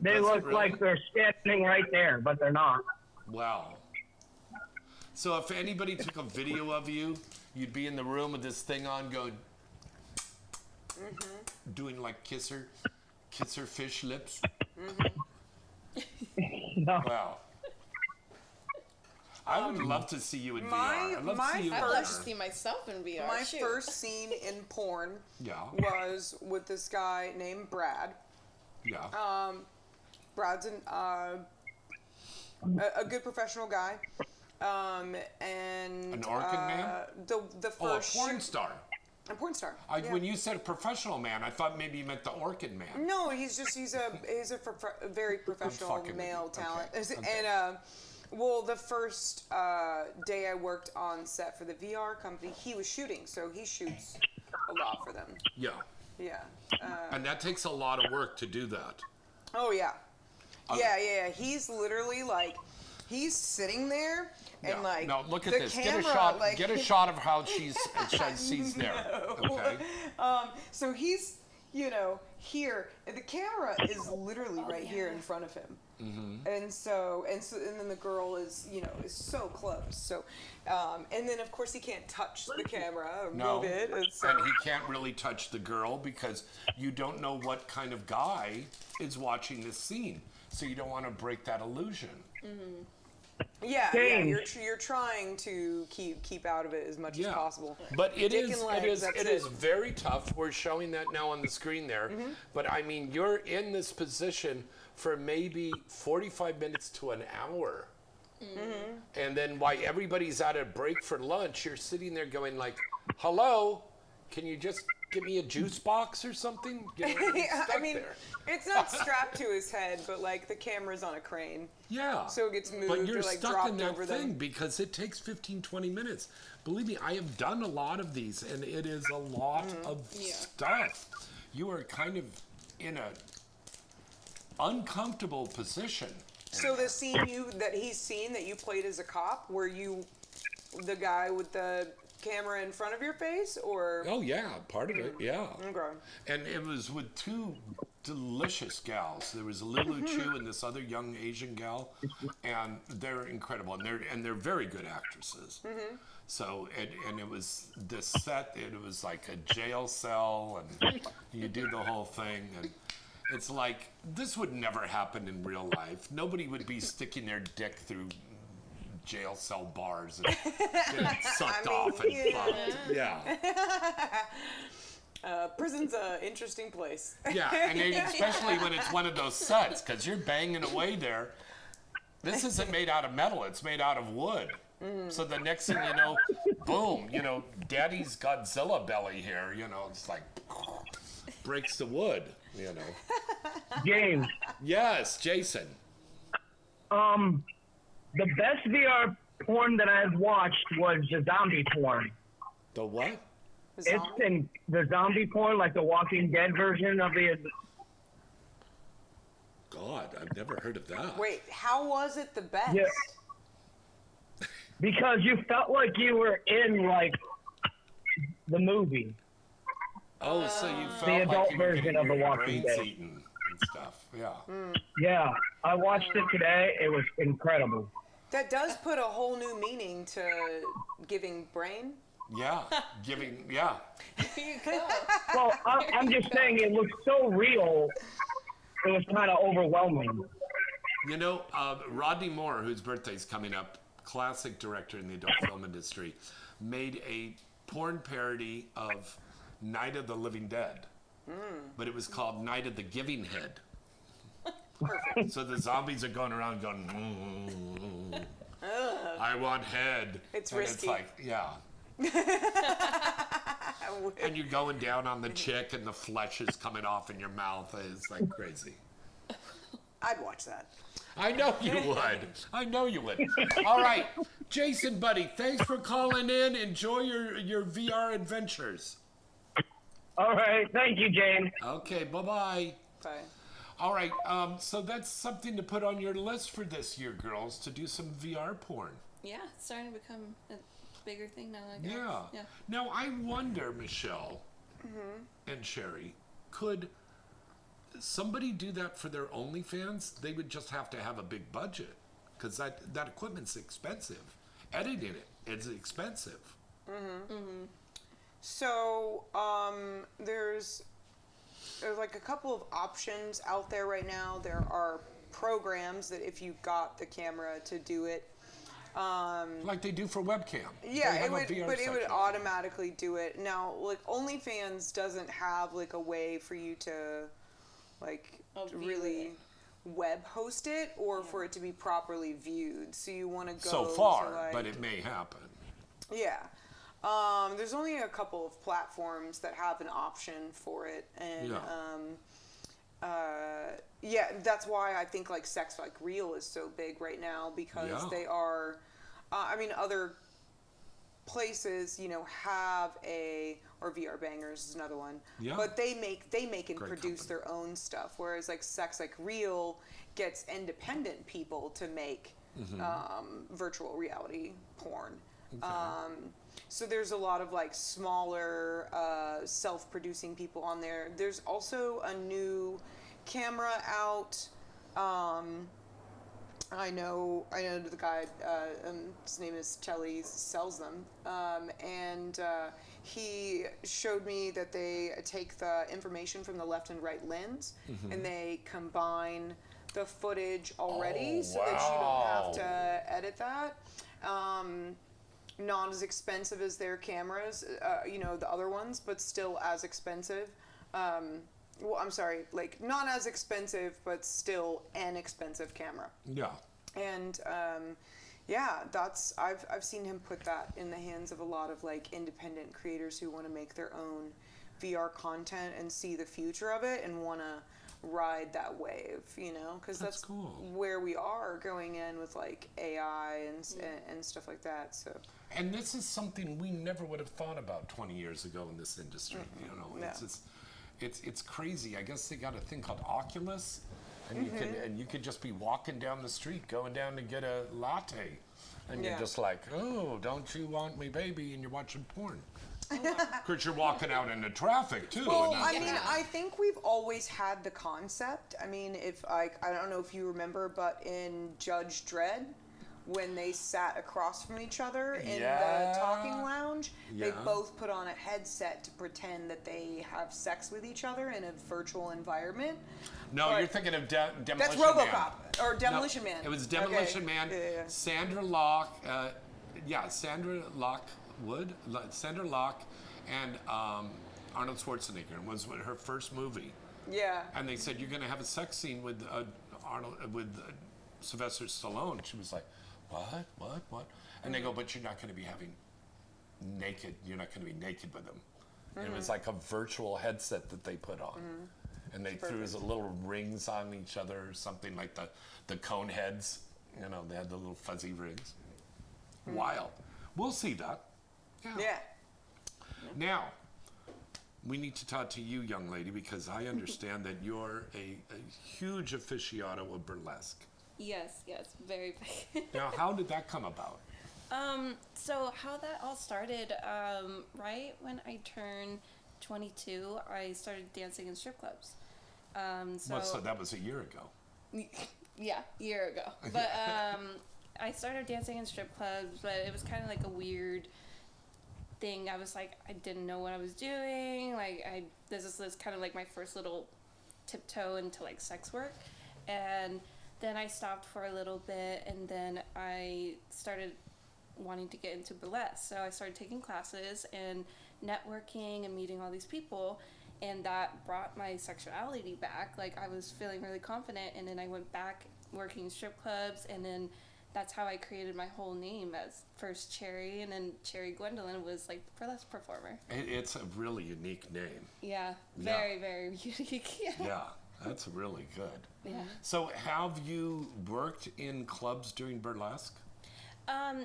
They Does it look really? like they're standing right there, but they're not. Wow. So if anybody took a video of you, you'd be in the room with this thing on going, doing like kisser fish lips. No. Wow. I would love to see you in my- VR. I'd love my to see you in I'd love to first- see myself in VR. My shoot. first scene in porn Yeah. was with this guy named Brad. Yeah. Brad's a good professional guy. And An orchid man? The Oh, a first porn star. a porn star. Yeah. When you said professional man, I thought maybe you meant the orchid man. No, he's a very professional fucking male idiot. talent. Okay. And well, the first day I worked on set for the VR company, he was shooting, so he shoots a lot for them. Yeah. Yeah. And that takes a lot of work to do that. Oh yeah. Yeah. He's literally like, he's sitting there and like. No, look at the this. Camera, Get a shot of how she's there. Okay. So he's, here, and the camera is literally right here in front of him. Mm-hmm. And then the girl is, is so close. So, and then of course he can't touch the camera or move it. And he can't really touch the girl because you don't know what kind of guy is watching this scene. So you don't want to break that illusion. Mm-hmm. Yeah, you're trying to keep out of it as much as possible. But it Dick is and legs, it is very tough. We're showing that now on the screen there. Mm-hmm. But I mean, you're in this position for maybe 45 minutes to an hour. Mm-hmm. And then while everybody's at a break for lunch, you're sitting there going like, "Hello, can you just give me a juice box or something?" Yeah, stuck I mean, there. it's not strapped to his head, but like the camera's on a crane. Yeah. So it gets moved But you're or like stuck dropped in that over thing them. because it takes 15, 20 minutes. Believe me, I have done a lot of these, and it is a lot of stuff. You are kind of in a uncomfortable position. So the scene that he's seen that you played as a cop, were you the guy with the camera in front of your face, or? Oh yeah, part of it, yeah. Okay. And it was with two delicious gals. There was Lulu Chu and this other young Asian gal, and they're incredible, and they're very good actresses. So and it was this set. It was like a jail cell, and you do the whole thing, and it's like this would never happen in real life. Nobody would be sticking their dick through jail cell bars and getting sucked off and fucked. Yeah. Prison's an interesting place. Yeah, and especially when it's one of those sets, because you're banging away there. This isn't made out of metal, it's made out of wood. So the next thing you know, boom, Daddy's Godzilla belly here, it's like, breaks the wood, James, Yes, Jason. the best VR porn that I've watched was the zombie porn. The what? It's in the zombie porn, like the Walking Dead version of the. God, I've never heard of that. Wait, how was it the best? Yeah. Because you felt like you were in like the movie. Oh, so you felt The adult like you were version getting of The your Walking brains Dead. eaten and stuff. Yeah. Yeah, I watched it today. It was incredible. That does put a whole new meaning to giving brain. Yeah. Yeah. There you go. Well, I'm just saying it looked so real. It was kind of overwhelming. Rodney Moore, whose birthday's coming up, classic director in the adult film industry, made a porn parody of Night of the Living Dead. But it was called Night of the Giving Head. Perfect. So the zombies are going around going, I want head. It's and risky. It's like, yeah. And you're going down on the chick and the flesh is coming off in your mouth. It's like crazy. I'd watch that. I know you would. I know you would. All right. Jason, buddy, thanks for calling in. Enjoy your VR adventures. All right, thank you, James. Okay, bye-bye. Bye. All right, so that's something to put on your list for this year, girls, to do some VR porn. Yeah, it's starting to become a bigger thing now, I guess. Yeah. Now, I wonder, Michelle and Cherrie, could somebody do that for their OnlyFans? They would just have to have a big budget, because that equipment's expensive. Editing it is expensive. So, there's like a couple of options out there right now. There are programs that if you got the camera to do it, Like they do for webcam. Yeah, They have it a would, VR but it would section. automatically do it. Now, like OnlyFans doesn't have like a way for you to, like, view really it. web host it or for it to be properly viewed. So you want to go So far, to, like, but it may happen. yeah. There's only a couple of platforms that have an option for it, and yeah, that's why I think like Sex Like Real is so big right now because Yeah. they are. I mean, other places, you know, have or VR Bangers is another one. Yeah. But they make and Great produce company. their own stuff, whereas like Sex Like Real gets independent people to make virtual reality porn. So there's a lot of like smaller self-producing people on there. There's also a new camera out. I know the guy. His name is Cherrie. Sells them, and he showed me that they take the information from the left and right lens, and they combine the footage already, Oh, so that you don't have wow. to edit that. Not as expensive as their cameras, you know, the other ones, but still as expensive. Well, I'm sorry, like not as expensive, but still an expensive camera. Yeah. And yeah, I've seen him put that in the hands of a lot of like independent creators who want to make their own VR content and see the future of it and want to ride that wave, you know, because that's cool. where we are going in with like AI and stuff like that. So. And this is something we never would have thought about 20 years ago in this industry. You know, No. it's crazy. I guess they got a thing called Oculus, and you could just be walking down the street, going down to get a latte, and you're Yeah. just like, oh, don't you want me, baby? And you're watching porn. Of course, you're walking out into traffic too. Well, and I it's- mean, I think we've always had the concept. I mean, if I don't know if you remember, but in Judge Dredd, when they sat across from each other in Yeah. the talking lounge, they Yeah. both put on a headset to pretend that they have sex with each other in a virtual environment. No, But you're thinking of Demolition That's Man. RoboCop or Demolition No, Man. It was Demolition Okay. Man. Yeah. Sandra Locke, Sandra Locke, and Arnold Schwarzenegger. It was her first movie, Yeah. and they said you're going to have a sex scene with Sylvester Stallone. She was like, what? And they go, but you're not going to be having naked. You're not going to be naked with them. And it was like a virtual headset that they put on. And they threw his little rings on each other or something like the cone heads. You know, they had the little fuzzy rings. Wild. We'll see that. Yeah. Now, we need to talk to you, young lady, because I understand that you're a huge aficionado of burlesque. Yes, very big. Now, how did that come about? So how that all started, right when I turned 22, I started dancing in strip clubs. So that was a year ago. Yeah, year ago. But I started dancing in strip clubs, but it was kind of like a weird thing. I was like, I didn't know what I was doing. Like, this is kind of like my first little tiptoe into like sex work, and then I stopped for a little bit, and then I started wanting to get into burlesque. So I started taking classes and networking and meeting all these people, and that brought my sexuality back. Like, I was feeling really confident, and then I went back working in strip clubs, and then that's how I created my whole name as first Cherrie, and then Cherrie Gwendolyn was like the burlesque performer. It's a really unique name. Yeah, very, very unique. Yeah, that's really good. Yeah. So have you worked in clubs doing burlesque?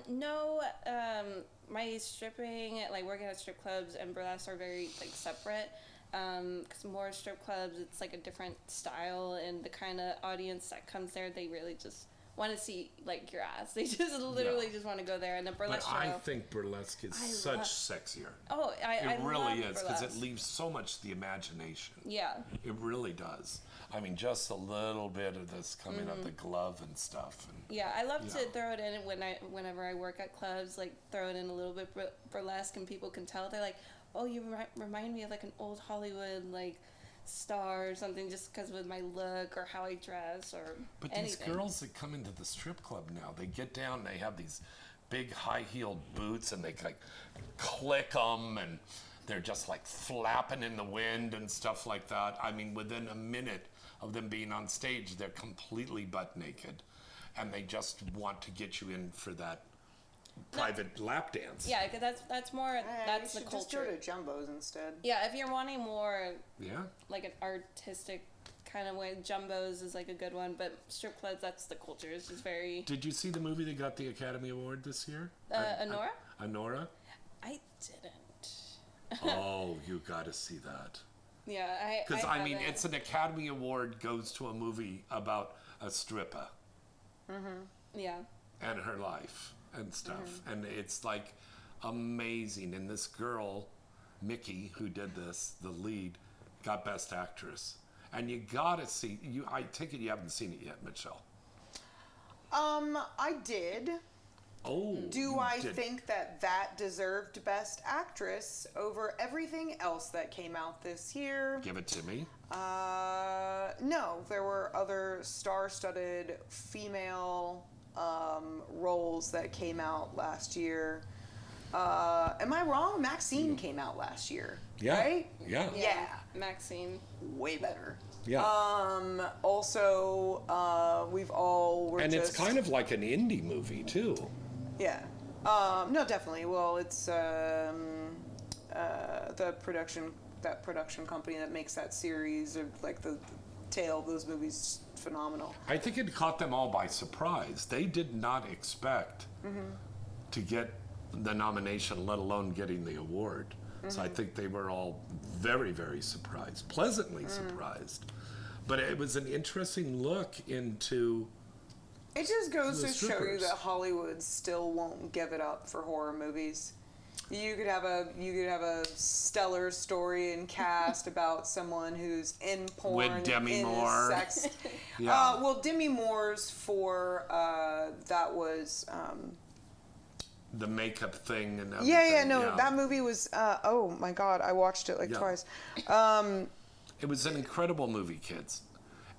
No, my stripping, like working at strip clubs and burlesque are very like separate. Because more strip clubs, it's like a different style, and the kind of audience that comes there, they really just want to see like your ass. They just literally just want to go there. And the burlesque But I show. think burlesque is such sexier. Oh, I It really love is, because it burlesque. leaves so much to the imagination. Yeah. It really does. I mean, just a little bit of this coming up the glove and stuff. And Yeah, I love to Yeah. throw it in whenever I work at clubs, like throw it in a little bit burlesque, and people can tell. They're like, "Oh, you remind me of like an old Hollywood like star or something just because with my look or how I dress or But anything. these girls that come into the strip club now, they get down, they have these big high-heeled boots, and they like click them, and they're just like flapping in the wind and stuff like that. I mean, within a minute of them being on stage, they're completely butt naked, and they just want to get you in for that private lap dance. Yeah, 'cause that's more, that's you the should just go culture. to Jumbo's instead. Yeah, if you're wanting more Yeah. like an artistic kind of way, Jumbo's is like a good one, but strip clubs, that's the culture. It's just very. Did you see the movie that got the Academy Award this year? Honora? Honora? I didn't. Oh, you got to see that. Yeah, Because I mean, haven't. it's an Academy Award goes to a movie about a stripper Yeah. and her life and stuff, Mm-hmm. and it's like amazing. And this girl, Mickey, who did this, the lead, got Best Actress. And you gotta see. I take it you haven't seen it yet, Michelle. I did. Oh. Do you I did. think that deserved Best Actress over everything else that came out this year? Give it to me. No, there were other star-studded female roles that came out last year. Am I wrong? Maxine came out last year, Yeah. right? Yeah. Yeah, Maxine. way better. Yeah. Also, we've all were and just it's kind of like an indie movie too. yeah. No, definitely. Well, it's the production company that makes that series, or like the tale of those movies, phenomenal. I think it caught them all by surprise. They did not expect to get the nomination, let alone getting the award. So I think they were all very, very surprised, pleasantly surprised. But it was an interesting look into. It just goes The to show you strippers. that Hollywood still won't give it up for horror movies. You could have a stellar story and cast about someone who's in porn, With Demi in Moore. sex. Yeah. Well, Demi Moore's for that was. The makeup thing and everything. Yeah, no, that movie was. Oh my God, I watched it like Yeah. twice. It was an incredible movie, kids,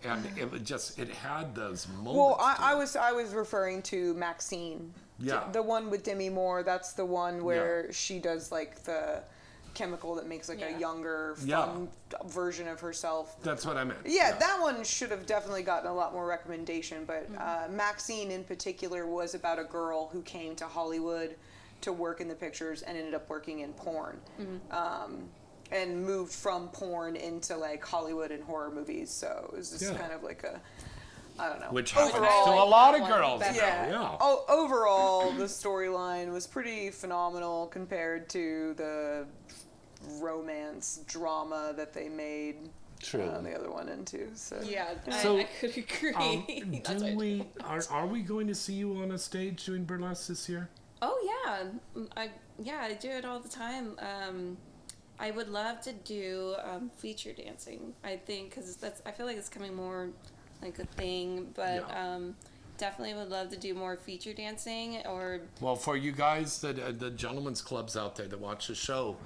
and it had those moments. Well, to I it. was referring to Maxine. Yeah. The one with Demi Moore. That's the one where she does like the chemical that makes like Yeah. a younger, Yeah. fun version of herself. That's what I meant. Yeah, that one should have definitely gotten a lot more recommendation. But Maxine in particular was about a girl who came to Hollywood to work in the pictures and ended up working in porn. And moved from porn into like Hollywood and horror movies. So it was just Yeah. kind of like a, I don't know. Which happens to Overall- a lot of one girls now. better. Yeah. Overall, the storyline was pretty phenomenal compared to the romance drama that they made True. the other one into. So Yeah, So, I could agree. That's Do what- are we going to see you on a stage doing burlesque this year? Oh I do it all the time. I would love to do feature dancing. I think because I feel like it's coming more like a thing, but Yeah. definitely would love to do more feature dancing or Well, for you guys, the gentlemen's clubs out there that watch the show,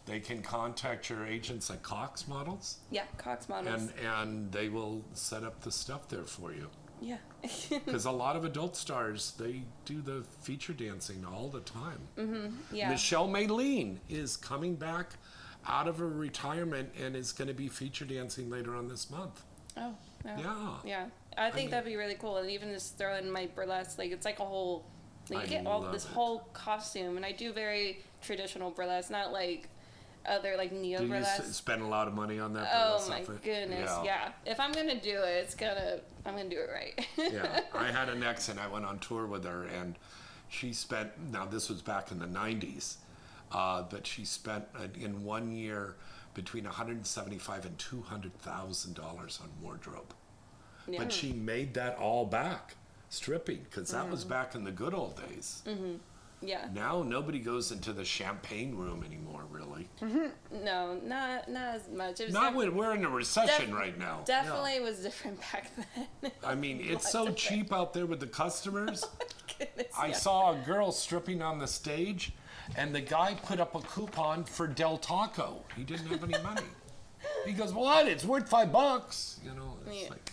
they can contact your agents at Cox Models, Cox models. and they will set up the stuff there for you. Yeah. Because a lot of adult stars, they do the feature dancing all the time. Yeah. Michelle Maylene is coming back out of her retirement and is going to be feature dancing later on this month. Oh. Yeah. Yeah. I think mean- that'd be really cool. And even just throw in my burlesque, like it's like a whole, like I you get all love this it. whole costume, and I do very traditional burlesque, not like other like neo Do you burlesque. spend a lot of money on that Oh burlesque my outfit? goodness, yeah. If I'm gonna do it, I'm gonna do it right. Yeah, I had an ex and I went on tour with her, and she spent, now this was back in the 90s, but she spent in 1 year between $175,000 and $200,000 on wardrobe. Yeah. But she made that all back, stripping, because that was back in the good old days. Yeah. Now nobody goes into the champagne room anymore, really. No, not as much. It was Not when we're in a recession def- right now. definitely was different back then. I mean, it's so cheap out there with the customers. Goodness, I yeah. saw a girl stripping on the stage, and the guy put up a coupon for Del Taco. He didn't have any money. He goes, what? It's worth $5. You know, it's Yeah. like,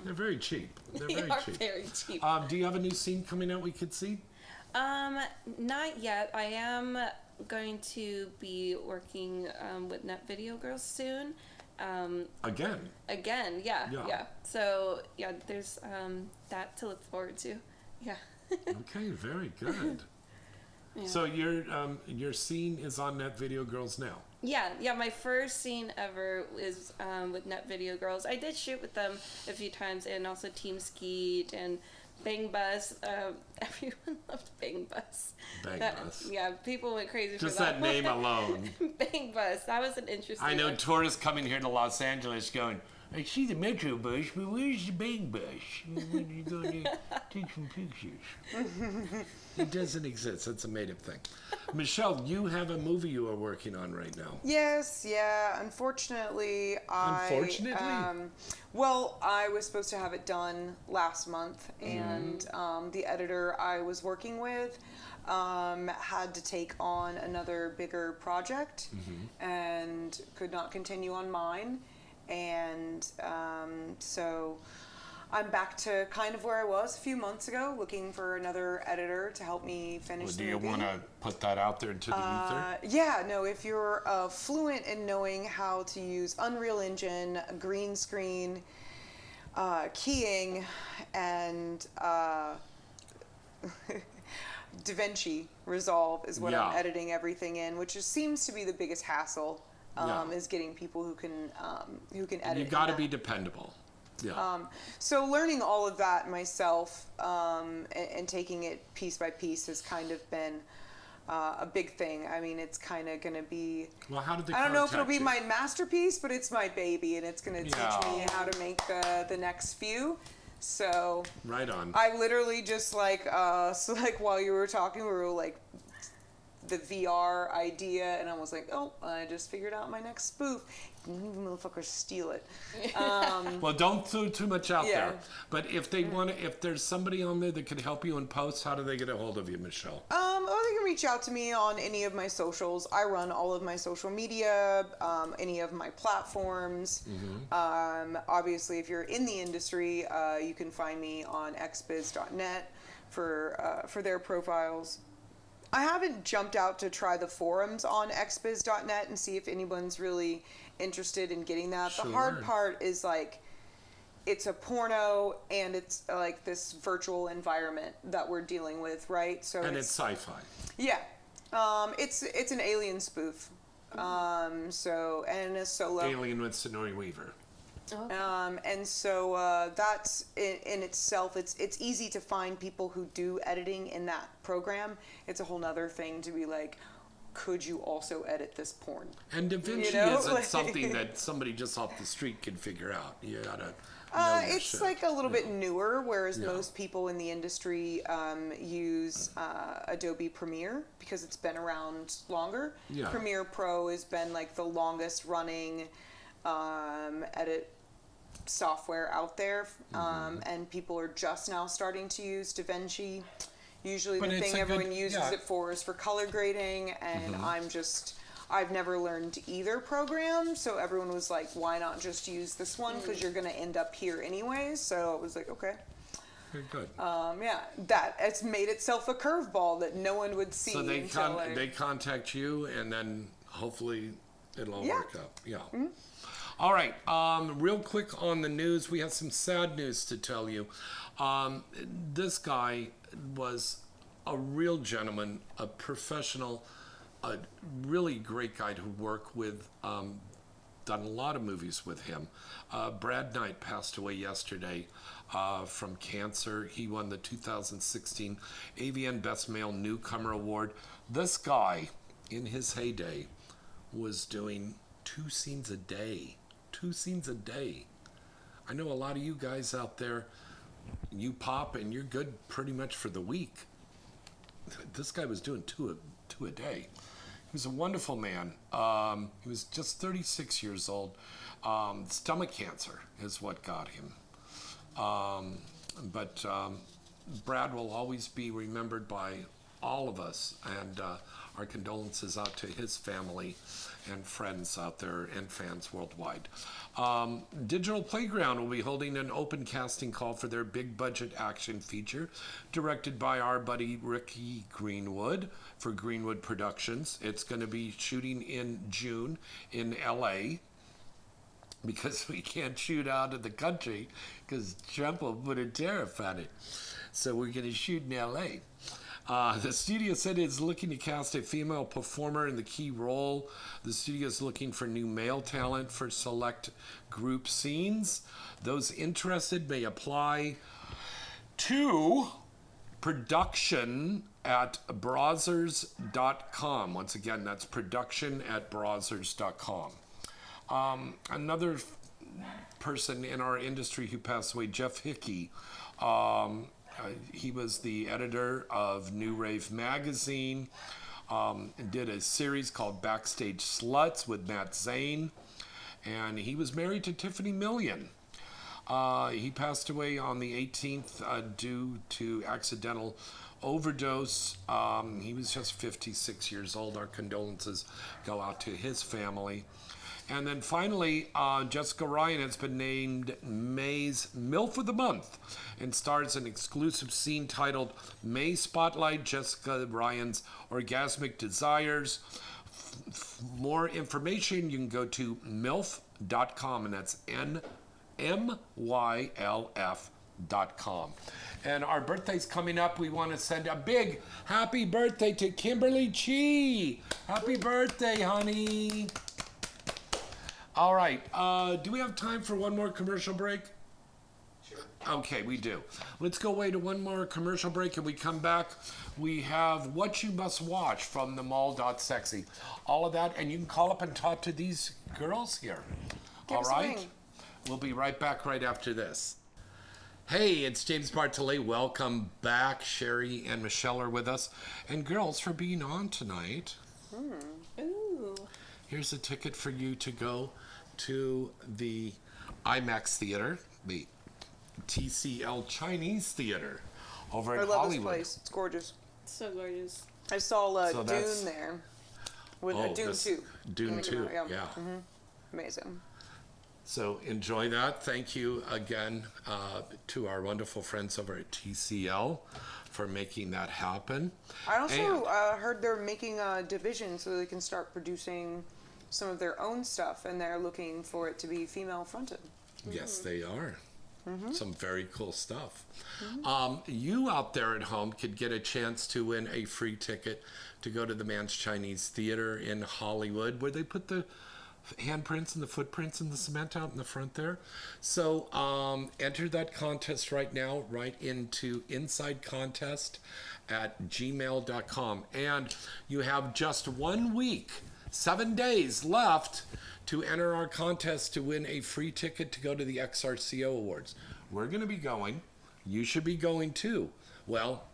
they're very cheap. They're They very are cheap. very cheap. Do you have a new scene coming out we could see? Not yet. I am going to be working with Net Video Girls soon. Again. Again, yeah. Yeah. So yeah, there's that to look forward to. Yeah. Okay, very good. Yeah. So your scene is on Net Video Girls now. Yeah. My first scene ever is with Net Video Girls. I did shoot with them a few times, and also Team Skeet and Bang Bus. Everyone loved Bang Bus. Bang Bus. Yeah, people went crazy Just for that name alone. Bang Bus. That was an interesting. I know one. tourists coming here to Los Angeles going, I see the Metro bus, but where's the Bang Bus? When you go there, take some pictures. It doesn't exist. It's a made-up thing. Michelle, you have a movie you are working on right now. Yes, yeah. Unfortunately, well, I was supposed to have it done last month, and the editor I was working with had to take on another bigger project and could not continue on mine. And so I'm back to kind of where I was a few months ago, looking for another editor to help me finish Well, the do you movie. want to put that out there into the ether? Yeah, no, if you're fluent in knowing how to use Unreal Engine, green screen, keying, and DaVinci Resolve is what I'm Yeah. editing everything in, which seems to be the biggest hassle. Yeah. Is getting people who can edit. You in got to that. be dependable. Yeah. So learning all of that myself and taking it piece by piece has kind of been a big thing. I mean, it's kind of going to be. Well, how did they I don't know if it'll contact be you? my masterpiece, but it's my baby, and it's going to Yeah. teach me how to make the next few. So Right on. I literally just like so like while you were talking, we were like the VR idea, and I was like, oh, I just figured out my next spoof. Motherfuckers steal it. Well, don't throw too much out Yeah. there. But if they want to, if there's somebody on there that could help you in post, how do they get a hold of you, Michelle? Or they can reach out to me on any of my socials. I run all of my social media, any of my platforms. Obviously, if you're in the industry, you can find me on xbiz.net for their profiles. I haven't jumped out to try the forums on xbiz.net and see if anyone's really interested in getting that. Sure. The hard part is like it's a porno and it's like this virtual environment that we're dealing with, right? So And it's sci-fi. yeah, it's an alien spoof. So and a solo. Alien with Sigourney Weaver. And so that's in itself. It's easy to find people who do editing in that program. It's a whole nother thing to be like, could you also edit this porn? And DaVinci You know, isn't like- something that somebody just off the street can figure out. You gotta know your It's shit. like a little bit newer, whereas Yeah. most people in the industry use Adobe Premiere because it's been around longer. Yeah. Premiere Pro has been like the longest running edit software out there, Mm-hmm. and people are just now starting to use DaVinci. Usually But the it's thing a everyone good- uses yeah. it for is for color grading, and I've never learned either program, so everyone was like, why not just use this one, because you're going to end up here anyways. So it was like, okay. Very good. Yeah, that it's made itself a curveball that no one would see So they until like, they contact you, and then hopefully it'll all Yeah. work out. Yeah. All right. Real quick on the news, we have some sad news to tell you. This guy was a real gentleman, a professional, a really great guy to work with. Done a lot of movies with him. Brad Knight passed away yesterday from cancer. He won the 2016 AVN Best Male Newcomer Award. This guy, in his heyday, was doing 2 scenes a day. 2 scenes a day. I know a lot of you guys out there, you pop and you're good pretty much for the week. This guy was doing two a day. He was a wonderful man. He was just 36 years old. Stomach cancer is what got him. But Brad will always be remembered by all of us, and our condolences out to his family and friends out there and fans worldwide. Digital Playground will be holding an open casting call for their big budget action feature directed by our buddy Ricky Greenwood for Greenwood Productions. It's going to be shooting in June in LA because we can't shoot out of the country because Trump will put a tariff on it. So we're going to shoot in LA. The studio said it's looking to cast a female performer in the key role. The studio is looking for new male talent for select group scenes. Those interested may apply to production@browsers.com. Once again, that's production@browsers.com. Another person in our industry who passed away, Jeff Hickey. He was the editor of New Rave magazine, and did a series called Backstage Sluts with Matt Zane, and he was married to Tiffany Million. He passed away on the 18th due to accidental overdose. He was just 56 years old. Our condolences go out to his family. And then finally, Jessica Ryan has been named May's MILF of the Month and stars an exclusive scene titled May Spotlight Jessica Ryan's Orgasmic Desires. More information, you can go to MILF.com, and that's NMYLF.com. And our birthday's coming up. We want to send a big happy birthday to Kimberly Chi. Happy birthday, honey. All right, do we have time for one more commercial break? Sure. Okay, we do. Let's go away to one more commercial break, and we come back. We have What You Must Watch from the mall.sexy. All of that, and you can call up and talk to these girls here. Give All us a right? ring. We'll be right back right after this. Hey, it's James Bartholet. Welcome back. Cherrie and Michelle are with us. And girls, for being on tonight. Ooh. Here's a ticket for you to go to the IMAX Theater, the TCL Chinese Theater over I in love Hollywood. this place. It's gorgeous. So gorgeous. I saw So that's- Dune there. With Oh, Dune this- 2. Dune 2, yeah. Amazing. So enjoy that. Thank you again to our wonderful friends over at TCL for making that happen. I also And- heard they're making a division so they can start producing some of their own stuff, and they're looking for it to be female fronted. Yes, they are. Some very cool stuff. You out there at home could get a chance to win a free ticket to go to the Man's Chinese Theater in Hollywood, where they put the handprints and the footprints and the cement out in the front there. So enter that contest right now, right into insidecontest@gmail.com. And you have just 1 week, 7 days left to enter our contest to win a free ticket to go to the XRCO Awards. We're going to be going. You should be going too. Well,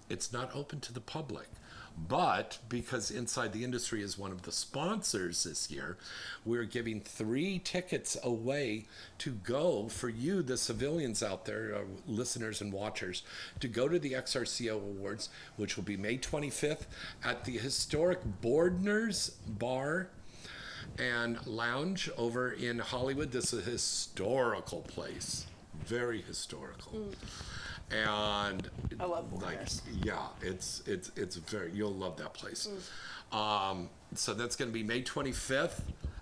it's not open to the public. But because Inside the Industry is one of the sponsors this year, we're giving 3 tickets away to go for you, the civilians out there, listeners and watchers, to go to the XRCO Awards, which will be May 25th at the historic Bordner's Bar and Lounge over in Hollywood. This is a historical place, very historical. And I love like, Borders. yeah, it's very, you'll love that place. So that's going to be May 25th,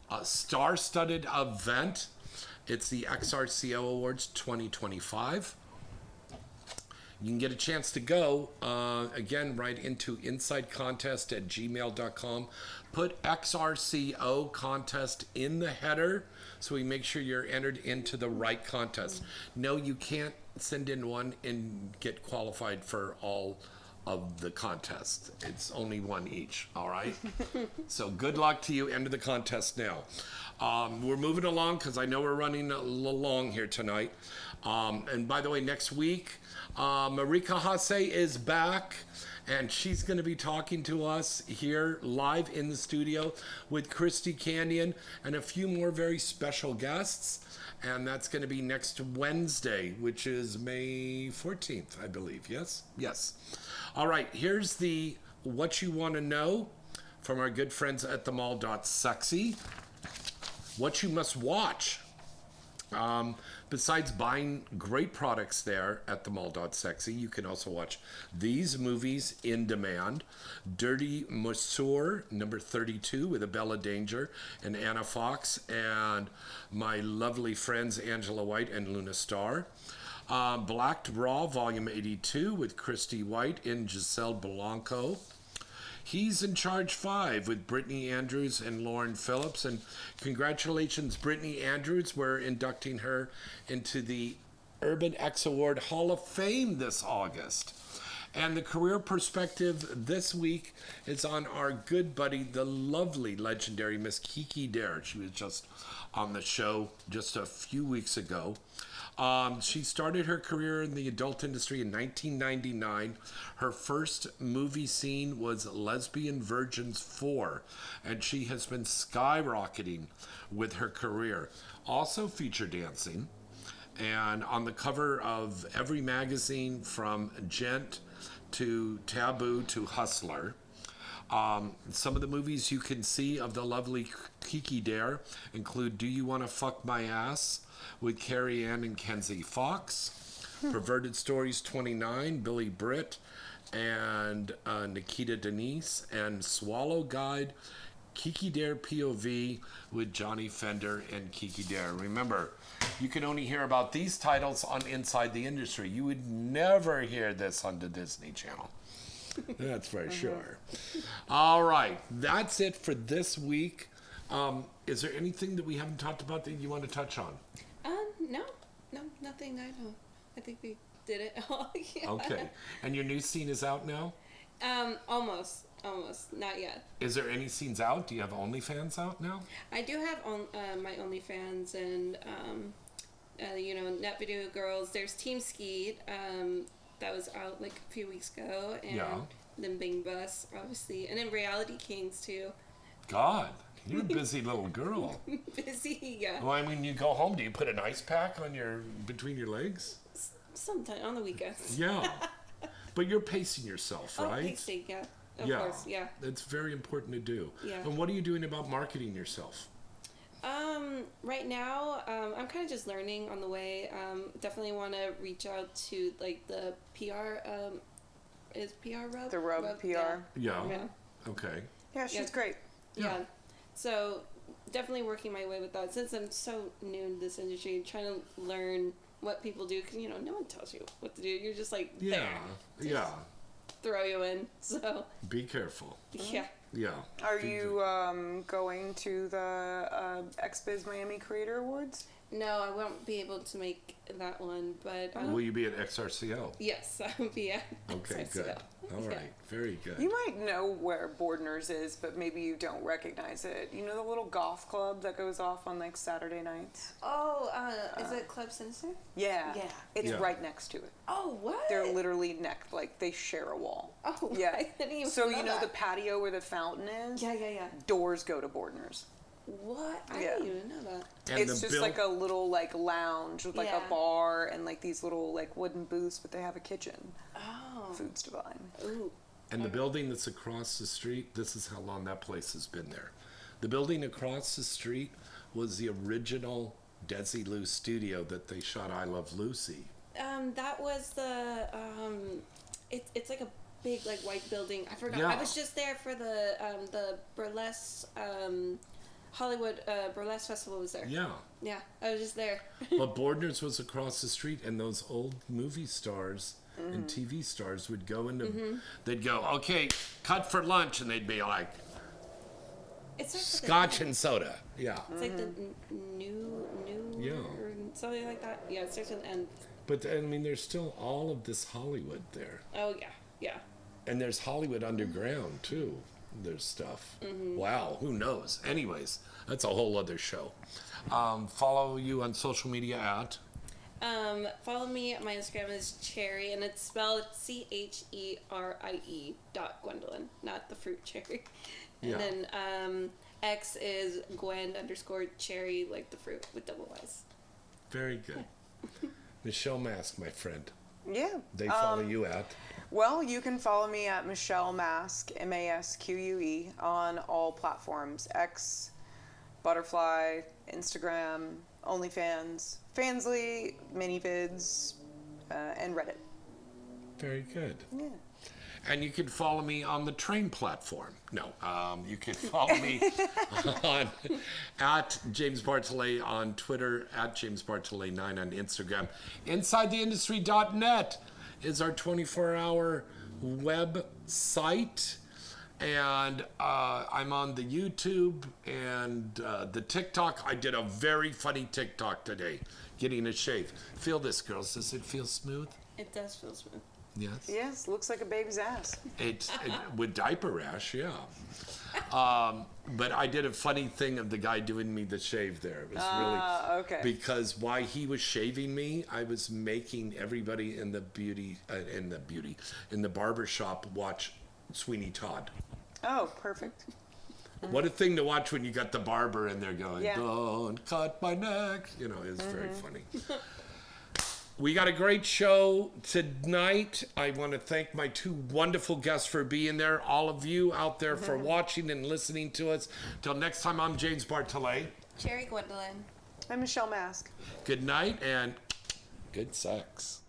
a star-studded event. It's the XRCO Awards 2025. You can get a chance to go, again, right into insidecontest@gmail.com. Put XRCO contest in the header so we make sure you're entered into the right contest. No, you can't send in one and get qualified for all of the contests. It's only one each, all right? So good luck to you. Enter the contest now. We're moving along because I know we're running a little long here tonight. And by the way, next week, Marika Hase is back, and she's going to be talking to us here live in the studio with Christy Canyon and a few more very special guests. And that's going to be next Wednesday, which is May 14th, I believe. Yes? Yes. All right, here's the What You Want to Know from our good friends at the mall.sexy. What you must watch. Besides buying great products there at the mall.sexy, you can also watch these movies in demand. Dirty Monsieur, number 32, with Abella Danger and Anna Fox, and my lovely friends Angela White and Luna Starr. Blacked Raw, volume 82, with Christy White and Giselle Blanco. He's in Charge 5 with Brittany Andrews and Lauren Phillips. And congratulations, Brittany Andrews. We're inducting her into the Urban X Award Hall of Fame this August. And the career perspective this week is on our good buddy, the lovely, legendary Miss Kiki Dare. She was just on the show just a few weeks ago. She started her career in the adult industry in 1999. Her first movie scene was Lesbian Virgins 4, and she has been skyrocketing with her career. Also feature dancing, and on the cover of every magazine from Gent to Taboo to Hustler. Some of the movies you can see of the lovely Kiki Dare include Do You Want to Fuck My Ass? With Carrie Ann and Kenzie Fox, Perverted Stories 29, Billy Britt and Nikita Denise, and Swallow Guide, Kiki Dare POV with Johnny Fender and Kiki Dare. Remember, you can only hear about these titles on Inside the Industry. You would never hear this on the Disney Channel. That's for sure. All right, that's it for this week. Is there anything that we haven't talked about that you want to touch on? No, nothing. I think we did it all. Yeah. Okay. And your new scene is out now? Almost, not yet. Is there any scenes out? Do you have OnlyFans out now? I do have my OnlyFans and Net Video Girls. There's Team Skeet that was out like a few weeks ago, and then Bing Bus, obviously, and then Reality Kings too. God. You're a busy little girl. Busy, yeah. Well, I mean, you go home, do you put an ice pack on between your legs? Sometime on the weekends. Yeah. But you're pacing yourself, right? Pacing, yeah. Of course, yeah. It's very important to do. Yeah. And what are you doing about marketing yourself? Right now, I'm kind of just learning on the way. Definitely want to reach out to like the PR. Is PR Rub? The Rub PR. Yeah. Yeah. Okay. Yeah, she's great. Yeah. So definitely working my way with that since I'm so new in this industry, trying to learn what people do because no one tells you what to do. You're just like there. Yeah. Throw you in. So be careful. Yeah. Yeah. Are you going to the XBiz Miami Creator Awards? No, I won't be able to make that one, but will you be at XRCO? Yes, I will be at Okay, XRCO. good. All right, very good. You might know where Bordner's is, but maybe you don't recognize it. You know the little golf club that goes off on like Saturday nights? Oh, is it Club Sinister? Yeah. Yeah. It's Yeah. right next to it. Oh, what? They're literally next, like they share a wall. Oh, Yeah. I didn't even So know you know that. the patio where the fountain is? Yeah. Doors go to Bordner's. What? I Yeah. didn't even know that. And It's the just like a little like lounge with like Yeah. a bar and like these little like wooden booths, but they have a kitchen. Oh. Food's divine. Ooh. And the building that's across the street, this is how long that place has been there. The building across the street was the original Desilu studio that they shot I Love Lucy. That was the it's like a big like white building. I forgot. Yeah. I was just there for the burlesque Hollywood burlesque festival was there. Yeah. Yeah, I was just there. But Bordner's was across the street, and those old movie stars and TV stars would go into, they'd go, okay, cut for lunch, and they'd be like, It's like scotch and soda. Yeah. It's like the new Yeah. or something like that. Yeah, it starts with an N. But, I mean, there's still all of this Hollywood there. Oh yeah. And there's Hollywood underground, too. their stuff. Wow, who knows? Anyways, that's a whole other show. Follow you on social media at? Follow me. My Instagram is Cherrie, and it's spelled Cherie.Gwendolyn, not the fruit cherry. And Yeah. then X is Gwen_Cherrie, like the fruit with double Y's. Very good. Michelle Masque, my friend. Yeah. They follow you at? Well, you can follow me at Michelle Masque, MASQUE, on all platforms: X, Butterfly, Instagram, OnlyFans, Fansly, MiniVids, and Reddit. Very good. Yeah. And you can follow me on the train platform. No, you can follow me on at James Bartholet on Twitter, at James Bartholet9 on Instagram. InsideTheIndustry.net is our 24-hour website. And I'm on the YouTube and the TikTok. I did a very funny TikTok today, getting a shave. Feel this, girls. Does it feel smooth? It does feel smooth. Yes. Yes, looks like a baby's ass. It with diaper rash, yeah. But I did a funny thing of the guy doing me the shave there. It was really Okay. because while he was shaving me, I was making everybody in the barber shop watch Sweeney Todd. Oh, perfect. What a thing to watch when you got the barber in there going, Yeah. "Don't cut my neck." You know, it's very funny. We got a great show tonight. I want to thank my two wonderful guests for being there. All of you out there for watching and listening to us. Till next time, I'm James Bartholet. Cherrie Gwendolyn. I'm Michelle Masque. Good night and good sex.